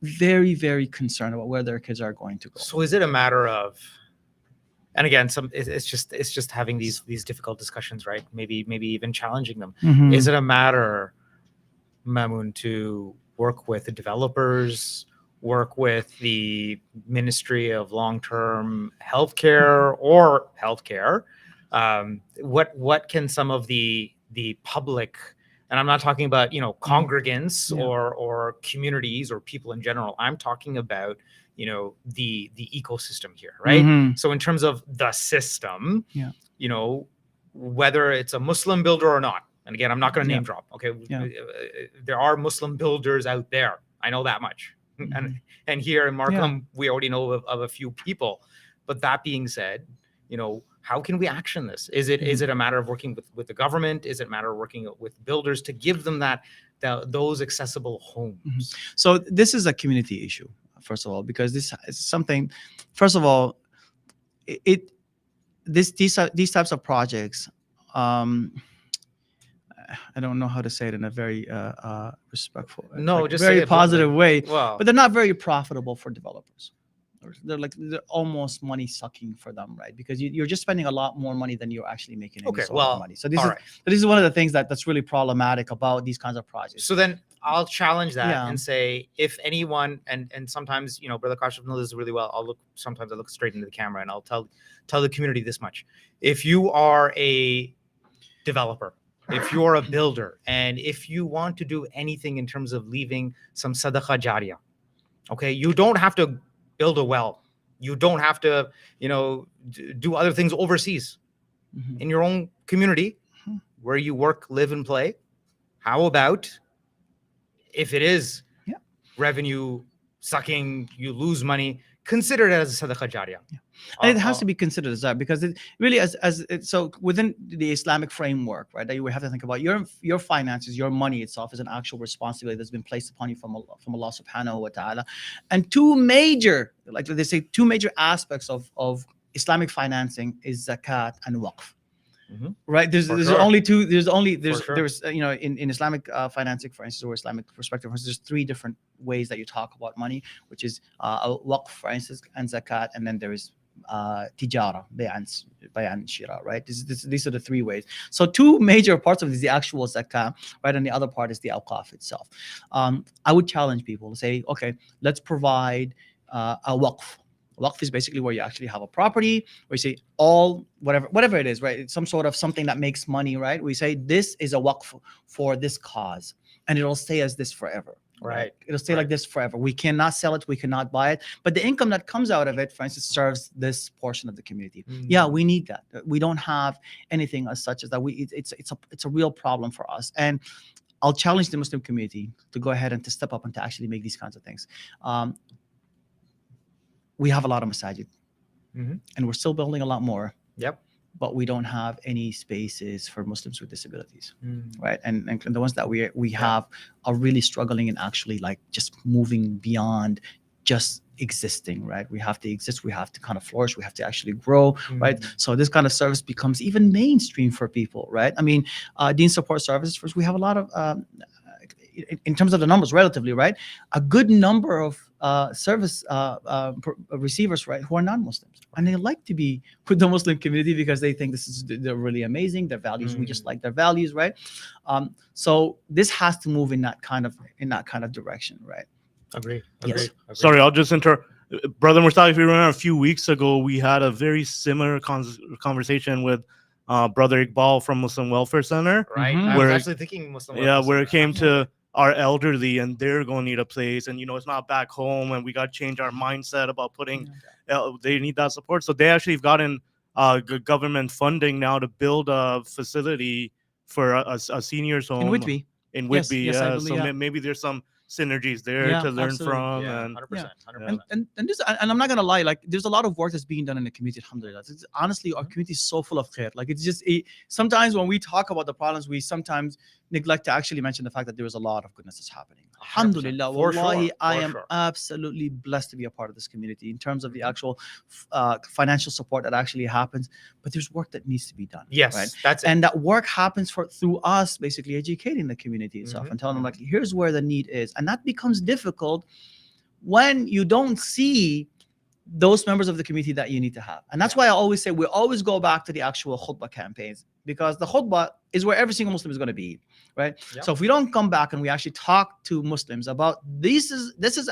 very, very concerned about where their kids are going to go. So is it a matter of, and again, it's just having these difficult discussions, right? Maybe even challenging them. Is it a matter, Mamoun, to work with the developers, work with the Ministry of Long-Term Healthcare or healthcare? What can some of the public, and I'm not talking about congregants or communities or people in general. I'm talking about the ecosystem here, right? So in terms of the system, whether it's a Muslim builder or not, and again, I'm not going to name drop. Okay, there are Muslim builders out there. I know that much, and here in Markham, we already know of a few people. But that being said, how can we action this? Is it a matter of working with the government? Is it a matter of working with builders to give them those accessible homes? So this is a community issue, first of all, because this is something. First of all, these types of projects. I don't know how to say it in a very respectful, just very positive way. Well, but they're not very profitable for developers. They're almost money sucking for them, right? Because you're just spending a lot more money than you're actually making any sort of money. So this is one of the things that's really problematic about these kinds of projects. So then I'll challenge that and say, if anyone, and sometimes Brother Kashif knows this really well. Sometimes I look straight into the camera and I'll tell the community this much: if you are a developer, if you're a builder, and if you want to do anything in terms of leaving some sadaqah jariyah, okay, you don't have to build a well. You don't have to, do other things overseas. In your own community where you work, live, and play. How about if it is revenue sucking, you lose money, consider it as a sadaqah jariyah. Yeah. And it has to be considered as that, because it really, so within the Islamic framework, right, that you would have to think about your finances, your money itself is an actual responsibility that's been placed upon you from Allah subhanahu wa ta'ala. And two major aspects of Islamic financing is zakat and waqf. Right, there's only two. There's in Islamic financing, for instance, or Islamic perspective, for instance, there's three different ways that you talk about money, which is waqf, for instance, and zakat, and then there is tijara, bayan shira, right? These are the three ways. So two major parts of this is the actual zakat, right, and the other part is the awqaf itself. I would challenge people to say, okay, let's provide a waqf. Waqf is basically where you actually have a property, where you say whatever it is, right? It's some sort of something that makes money, right? We say this is a waqf for this cause, and it'll stay as this forever. Right. It'll stay like this forever. We cannot sell it. We cannot buy it. But the income that comes out of it, for instance, serves this portion of the community. Yeah, we need that. We don't have anything as such as that. It's a real problem for us. And I'll challenge the Muslim community to go ahead and to step up and to actually make these kinds of things. We have a lot of masajid, and we're still building a lot more. Yep. But we don't have any spaces for Muslims with disabilities, right? And the ones that we have are really struggling and actually like just moving beyond just existing, right? We have to exist. We have to kind of flourish. We have to actually grow, right? So this kind of service becomes even mainstream for people, right? I mean, DEEN support services, first, we have a lot of, in terms of the numbers, relatively, right? A good number of service receivers, right, who are non-Muslims, and they like to be with the Muslim community because they think they're really amazing. Their values, we just like their values, right? So this has to move in that kind of direction, right? Agree. Yes. Sorry, I'll just interrupt. Brother Mustafa, if you remember a few weeks ago, we had a very similar conversation with Brother Iqbal from Muslim Welfare Center. Right. I was actually thinking Muslim Welfare Center. Where it came to our elderly and they're going to need a place, and it's not back home, and we got to change our mindset about putting they need that support. So they actually have gotten government funding now to build a facility for a seniors home in Whitby. Yes, so maybe there's some synergies there to learn from. And 100%. And I'm not gonna lie, like there's a lot of work that's being done in the community, alhamdulillah. Honestly, our community is so full of khair. Like it's just sometimes when we talk about the problems, we sometimes neglect to actually mention the fact that there is a lot of goodness that's happening. Alhamdulillah, wallahi, I am absolutely blessed to be a part of this community in terms of the actual financial support that actually happens. But there's work that needs to be done. Yes, right? that's it. And that work happens through us basically educating the community itself and telling them like, here's where the need is. And that becomes difficult when you don't see those members of the community that you need to have. And that's why I always say we always go back to the actual khutbah campaigns, because the khutbah is where every single Muslim is going to be, right? Yep. So if we don't come back and we actually talk to Muslims about this is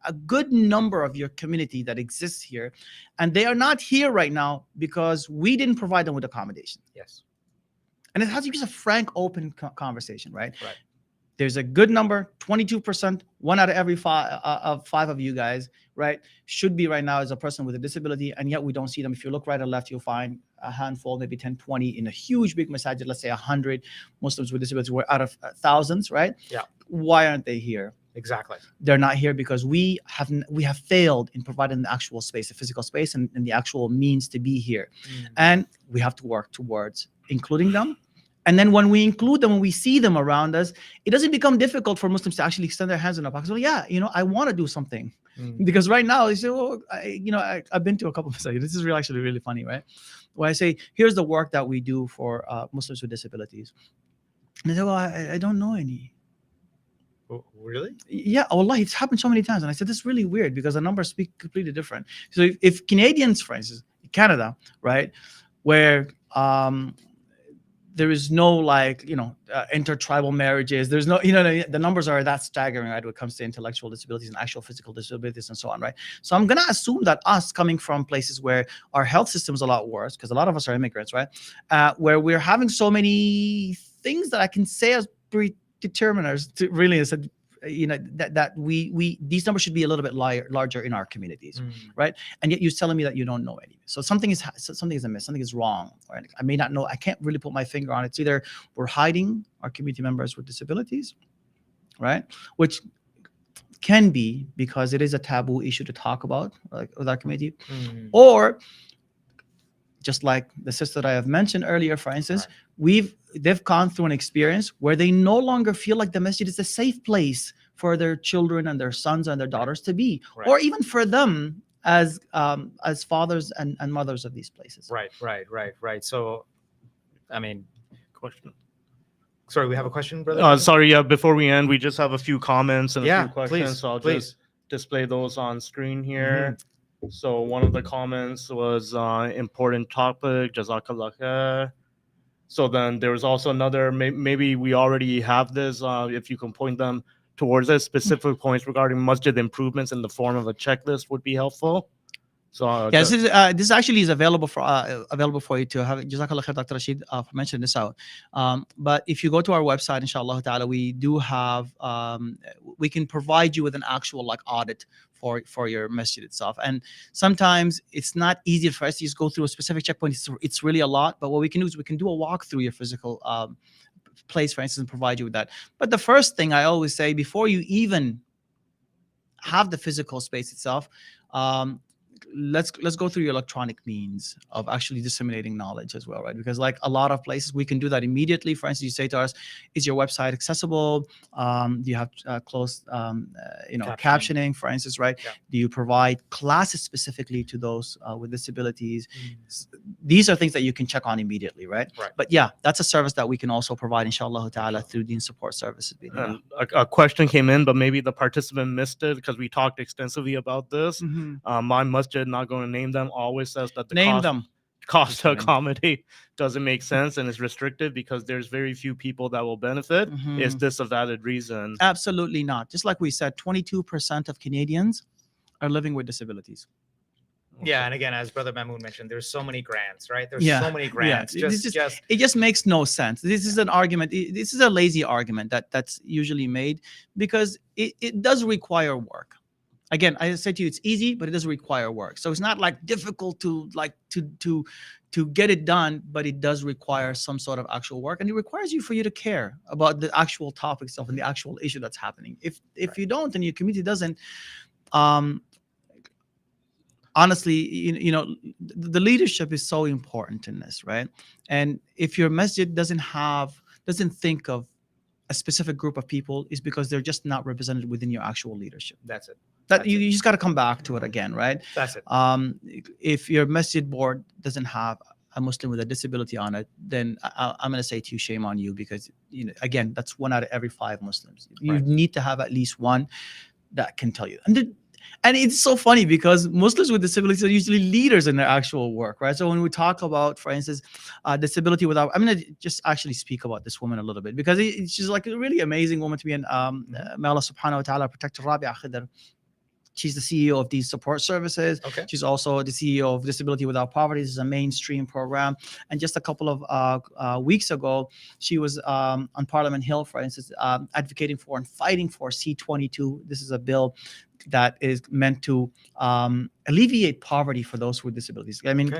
a good number of your community that exists here, and they are not here right now because we didn't provide them with accommodation. Yes. And it has to be just a frank, open conversation, right? Right. There's a good number, 22%, one out of every five of you guys, right, should be right now as a person with a disability, and yet we don't see them. If you look right or left, you'll find a handful, maybe 10, 20 in a huge big masajid, let's say 100 Muslims with disabilities. We're out of thousands, right? Yeah. Why aren't they here? Exactly. They're not here because we have failed in providing the actual space, the physical space, and the actual means to be here. And we have to work towards including them. And then when we include them, when we see them around us, it doesn't become difficult for Muslims to actually extend their hands in our pockets. Well, yeah, I want to do something. Because right now, they say, well, I've been to a couple of masajid. This is actually really funny, right? Where I say, here's the work that we do for Muslims with disabilities. And they say, well, I don't know any. Oh, really? Yeah, Allah, it's happened so many times. And I said, this is really weird because the numbers speak completely different. So if Canadians, for instance, Canada, right, where there is no intertribal marriages. There's no, the numbers are that staggering, right, when it comes to intellectual disabilities and actual physical disabilities and so on, right? So I'm going to assume that us coming from places where our health system is a lot worse, because a lot of us are immigrants, right? Where we're having so many things that I can say as predeterminers to really is that we these numbers should be a little bit larger in our communities, right? And yet you're telling me that you don't know any. So something is amiss, something is wrong, right? I may not know, I can't really put my finger on it. It's either we're hiding our community members with disabilities, right? Which can be, because it is a taboo issue to talk about, like with our community, or just like the sister that I have mentioned earlier, for instance, they've gone through an experience where they no longer feel like the masjid is a safe place for their children and their sons and their daughters to be, or even for them as fathers and mothers of these places. Right. So, I mean, question. Sorry, we have a question, brother. Sorry, yeah. Before we end, we just have a few comments and a few questions. Please, so I'll just display those on screen here. So one of the comments was important topic, Jazakallah khair. So then there was also another, maybe we already have this, if you can point them towards it, specific points regarding masjid improvements in the form of a checklist would be helpful. So this actually is available for you to have. Jazakallah khair, Dr. Rashid, for mentioning this out. But if you go to our website, inshallah ta'ala, we do have, we can provide you with an actual like audit for your masjid itself. And sometimes it's not easy for us to just go through a specific checkpoint. It's really a lot. But what we can do is we can do a walk through your physical place, for instance, and provide you with that. But the first thing I always say, before you even have the physical space itself, let's go through your electronic means of actually disseminating knowledge as well, right? Because like a lot of places, we can do that immediately. For instance, you say to us, is your website accessible? Do you have closed captioning, for instance, right? Do you provide classes specifically to those with disabilities? These are things that you can check on immediately, right? But yeah, that's a service that we can also provide, inshallah ta'ala, through DEEN support services. A question came in, but maybe the participant missed it because we talked extensively about this. My masjid, not going to name them, always says that the cost to accommodate doesn't make sense and is restricted because there's very few people that will benefit. Is this a valid reason? Absolutely not. Just like we said, 22% of Canadians are living with disabilities. Yeah, and again, as Brother Mamoun mentioned, there's so many grants, right? There's so many grants. It just makes no sense. This is an argument. This is a lazy argument that's usually made because it does require work. Again, I said to you, it's easy, but it does require work. So it's not like difficult to get it done, but it does require some sort of actual work, and it requires for you to care about the actual topic itself and the actual issue that's happening. If you don't, and your community doesn't, honestly, the leadership is so important in this, right? And if your masjid doesn't think of a specific group of people, is because they're just not represented within your actual leadership. That's it. You just got to come back to it again, right? That's it. If your masjid board doesn't have a Muslim with a disability on it, then I'm going to say to you, shame on you, because again, that's 1 out of every 5 Muslims. You need to have at least one that can tell you. And it's so funny because Muslims with disabilities are usually leaders in their actual work, right? So when we talk about, for instance, disability without, I'm going to just actually speak about this woman a little bit because she's like a really amazing woman to be. And may Allah subhanahu wa ta'ala protect Rabia Khidr. She's the CEO of these support services. She's also the CEO of Disability Without Poverty. This is a mainstream program. And just a couple of weeks ago, she was on Parliament Hill, for instance, advocating for and fighting for C-22. This is a bill that is meant to alleviate poverty for those with disabilities. I mean,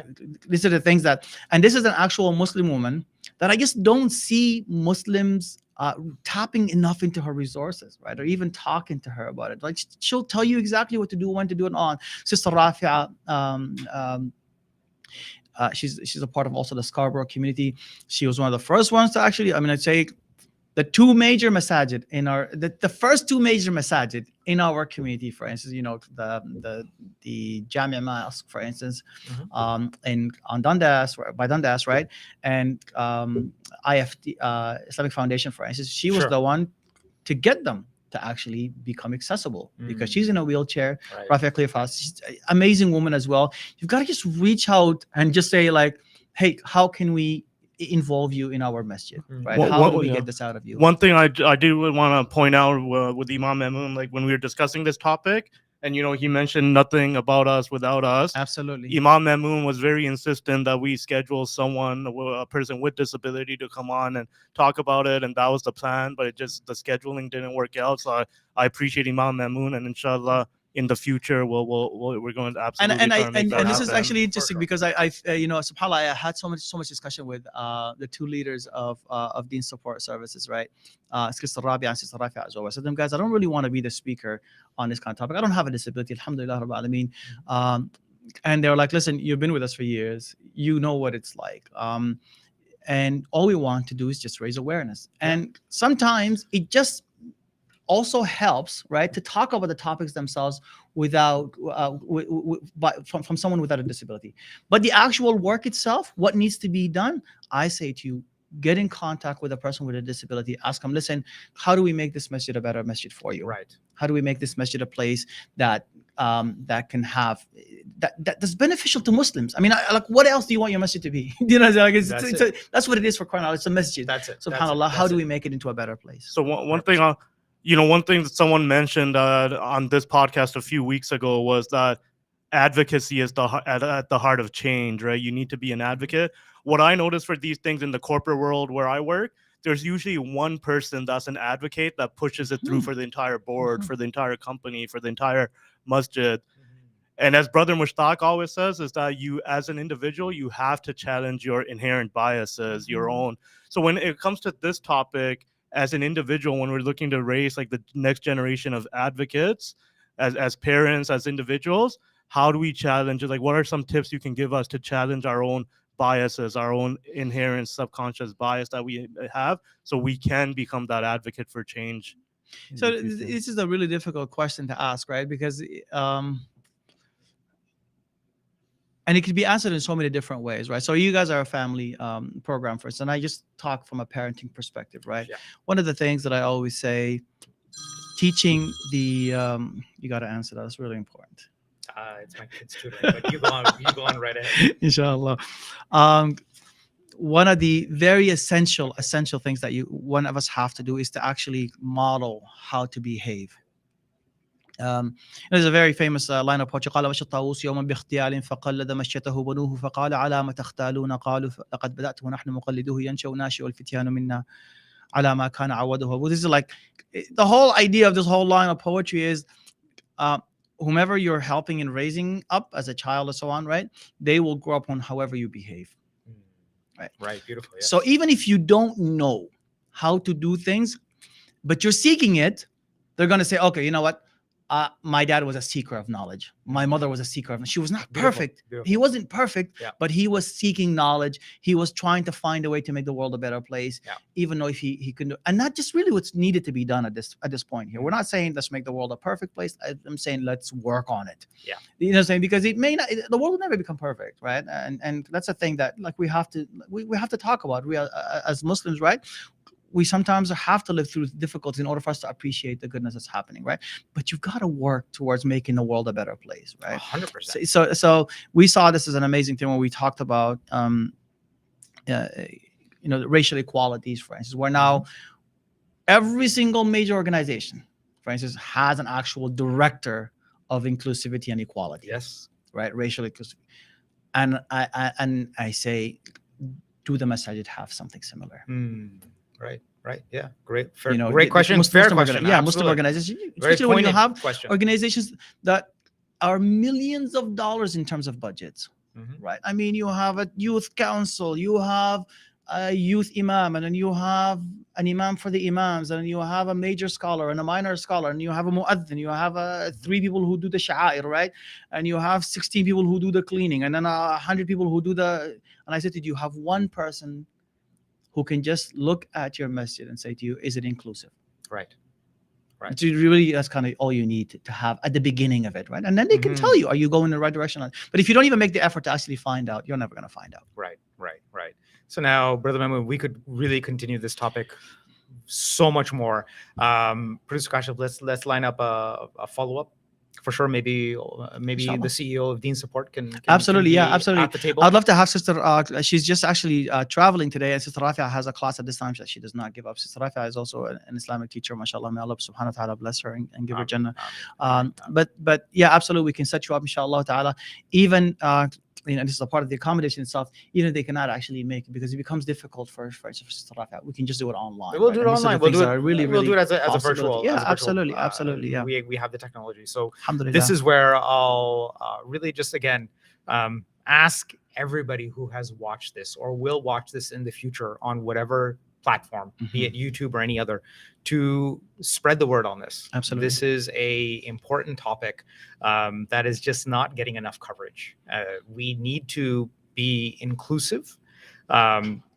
these are the things and this is an actual Muslim woman that I just don't see Muslims tapping enough into her resources, right? Or even talking to her about it. Like, she'll tell you exactly what to do, when to do it on. Sister Rafia, she's a part of also the Scarborough community. She was one of the first ones to actually, I'd say, the two major masajid in the first two major masajid in our community, for instance, the Jamia Mosque, for instance, and on Dundas, by Dundas, right? And IFD, Islamic Foundation, for instance, she was the one to get them to actually become accessible because she's in a wheelchair. Rafia Clearfast, she's an amazing woman as well. You've got to just reach out and just say like, hey, how can we involve you in our masjid, right? How do we get this out of you? One thing I do want to point out with Imam Mamoun, like when we were discussing this topic, and he mentioned nothing about us without us. Absolutely. Imam Mamoun was very insistent that we schedule someone, a person with disability, to come on and talk about it, and that was the plan. But the scheduling didn't work out. So I appreciate Imam Mamoun, and inshallah in the future, we're going to absolutely and try I to make and, that and this happen. is actually interesting sure. because I you know, subhanallah, I had so much discussion with the two leaders of DEEN support services, right? Sister Rabia and Sister Rafi as well. I said to them, guys, I don't really want to be the speaker on this kind of topic. I don't have a disability, alhamdulillah rabbil alameen. And they were like, listen, you've been with us for years, you know what it's like. And all we want to do is just raise awareness. And sometimes it just also helps, right, to talk about the topics themselves without from someone without a disability. But the actual work itself, what needs to be done, I say to you, get in contact with a person with a disability, ask them, listen, how do we make this masjid a better masjid for you? Right. How do we make this masjid a place that that can have that's beneficial to Muslims? I mean, like, what else do you want your masjid to be? You know, like that's what it is for crying out. It's a masjid. That's it. Subhanallah. How do we make it into a better place? So one thing, one thing that someone mentioned on this podcast a few weeks ago was that advocacy is at the heart of change, right? You need to be an advocate. What I notice for these things in the corporate world where I work, there's usually one person that's an advocate that pushes it through for the entire board, for the entire company, for the entire masjid. And as Brother Mushtaq always says, is that you, as an individual, you have to challenge your inherent biases, your own. So when it comes to this topic, as an individual, when we're looking to raise like the next generation of advocates, as parents, as individuals, how do we challenge it? Like, what are some tips you can give us to challenge our own biases, our own inherent subconscious bias that we have, so we can become that advocate for change? So this is a really difficult question to ask, right? Because and it could be answered in so many different ways, right? So you guys are a family program first, and I just talk from a parenting perspective, right? Yeah. One of the things that I always say, teaching the you got to answer that. That's really important. It's my kid's tutoring, but you go on right ahead. Inshallah. One of the very essential things that one of us have to do is to actually model how to behave. There's a very famous line of poetry. قال مشى الطاووس يوما باغتيال فقلد مشيته بنوه فقال على ما تختالون قالوا لقد بدأت ونحن مقلدوه ينشأ ناشئ والفتيان منا على ما كان عوده. This is like the whole idea of this whole line of poetry is whomever you're helping and raising up as a child or so on, right? They will grow up on however you behave. Right. Beautiful. Yeah. So even if you don't know how to do things, but you're seeking it, they're going to say, okay, you know what? My dad was a seeker of knowledge. My mother was a seeker of knowledge. She was not perfect. Beautiful. He wasn't perfect, but he was seeking knowledge. He was trying to find a way to make the world a better place, even though if he couldn't. And that's just really what's needed to be done at this point here. We're not saying let's make the world a perfect place. I'm saying let's work on it. Yeah. You know what I'm saying? Because it may not, the world will never become perfect, right? And that's a thing that like we have to talk about. We are, as Muslims, right? We sometimes have to live through difficulties in order for us to appreciate the goodness that's happening, right? But you've got to work towards making the world a better place, right? 100%. So we saw this as an amazing thing when we talked about, racial equalities, for instance, where now every single major organization, for instance, has an actual director of inclusivity and equality. Yes. Right, racial inclusivity. And I say, do the masajid have something similar? Right. Yeah. Great. Great question. Fair question. Muslim organizations, especially when you have organizations that are millions of dollars in terms of budgets, right? I mean, you have a youth council, you have a youth imam, and then you have an imam for the imams, and you have a major scholar and a minor scholar, and you have a mu'adhin, you have 3 people who do the sha'air, right? And you have 16 people who do the cleaning, and then 100 people who do the. And I said to you, have one person who can just look at your masjid and say to you, is it inclusive? Right. So really, that's kind of all you need to have at the beginning of it, right? And then they can tell you, are you going in the right direction? But if you don't even make the effort to actually find out, you're never going to find out. Right. So now, Brother Mamoun, we could really continue this topic so much more. Producer Kashif, let's line up a follow-up. For sure, maybe the CEO of DEEN Support can absolutely, absolutely. At the table. I'd love to have Sister. She's just actually traveling today, and Sister Rafia has a class at this time that she does not give up. Sister Rafia is also an Islamic teacher, mashallah. May Allah subhanahu wa ta'ala bless her and give her Jannah. But yeah, absolutely, we can set you up, inshallah ta'ala. Even this is a part of the accommodation itself, even if they cannot actually make it, because it becomes difficult for instance, we can just do it online. We'll do it And these are online. the We'll things do that it. are really, We'll do it as a possibility. virtual. Yeah, as a virtual, absolutely, absolutely. Yeah, we have the technology. So alhamdulillah. this is where I'll really just again ask everybody who has watched this or will watch this in the future on whatever platform, be it YouTube or any other, to spread the word on this. Absolutely. This is a important topic that is just not getting enough coverage. We need to be inclusive.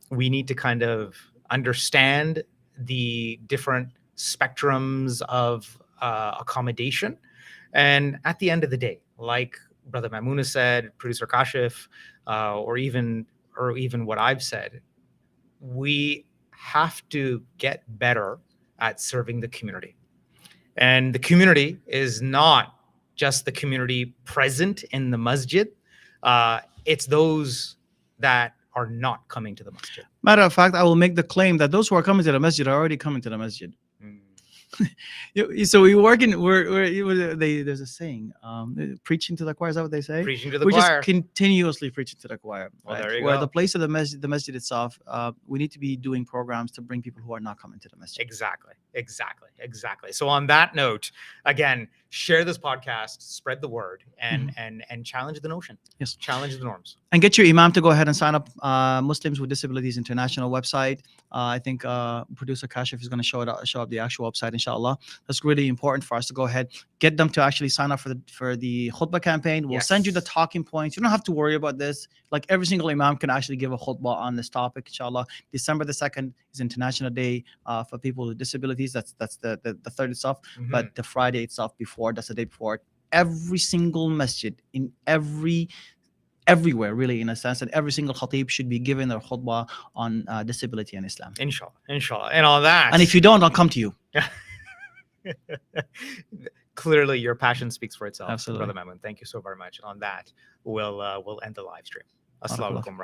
We need to kind of understand the different spectrums of accommodation. And at the end of the day, like Brother Mamoun has said, producer Kashif, or even what I've said, we have to get better at serving the community. And the community is not just the community present in the masjid. It's those that are not coming to the masjid. Matter of fact, I will make the claim that those who are coming to the masjid are already coming to the masjid. So we work in there's a saying, preaching to the choir. Is that what they say? Preaching to the We're choir. just continuously preaching to the choir. Well, right? there you Where go. the place of the masjid itself, we need to be doing programs to bring people who are not coming to the masjid. Exactly. So on that note, again, share this podcast, spread the word, and challenge the notion. Yes, challenge the norms. And get your imam to go ahead and sign up. Muslims with Disabilities International website. I think producer Kashif is going to show up the actual website, inshallah. That's really important for us to go ahead, get them to actually sign up for the khutbah campaign. We'll send you the talking points. You don't have to worry about this. Like every single imam can actually give a khutbah on this topic, inshallah. December the 2nd is International Day for people with disabilities. That's the third itself. But the Friday itself before, that's the day before. Every single masjid in everywhere, really, in a sense, that every single khatib should be given their khutbah on disability and Islam. Inshallah. And on that. And if you don't, I'll come to you. Clearly, your passion speaks for itself. Absolutely. Brother Mamoun, thank you so very much. On that, we'll end the live stream. Assalamu alaikum.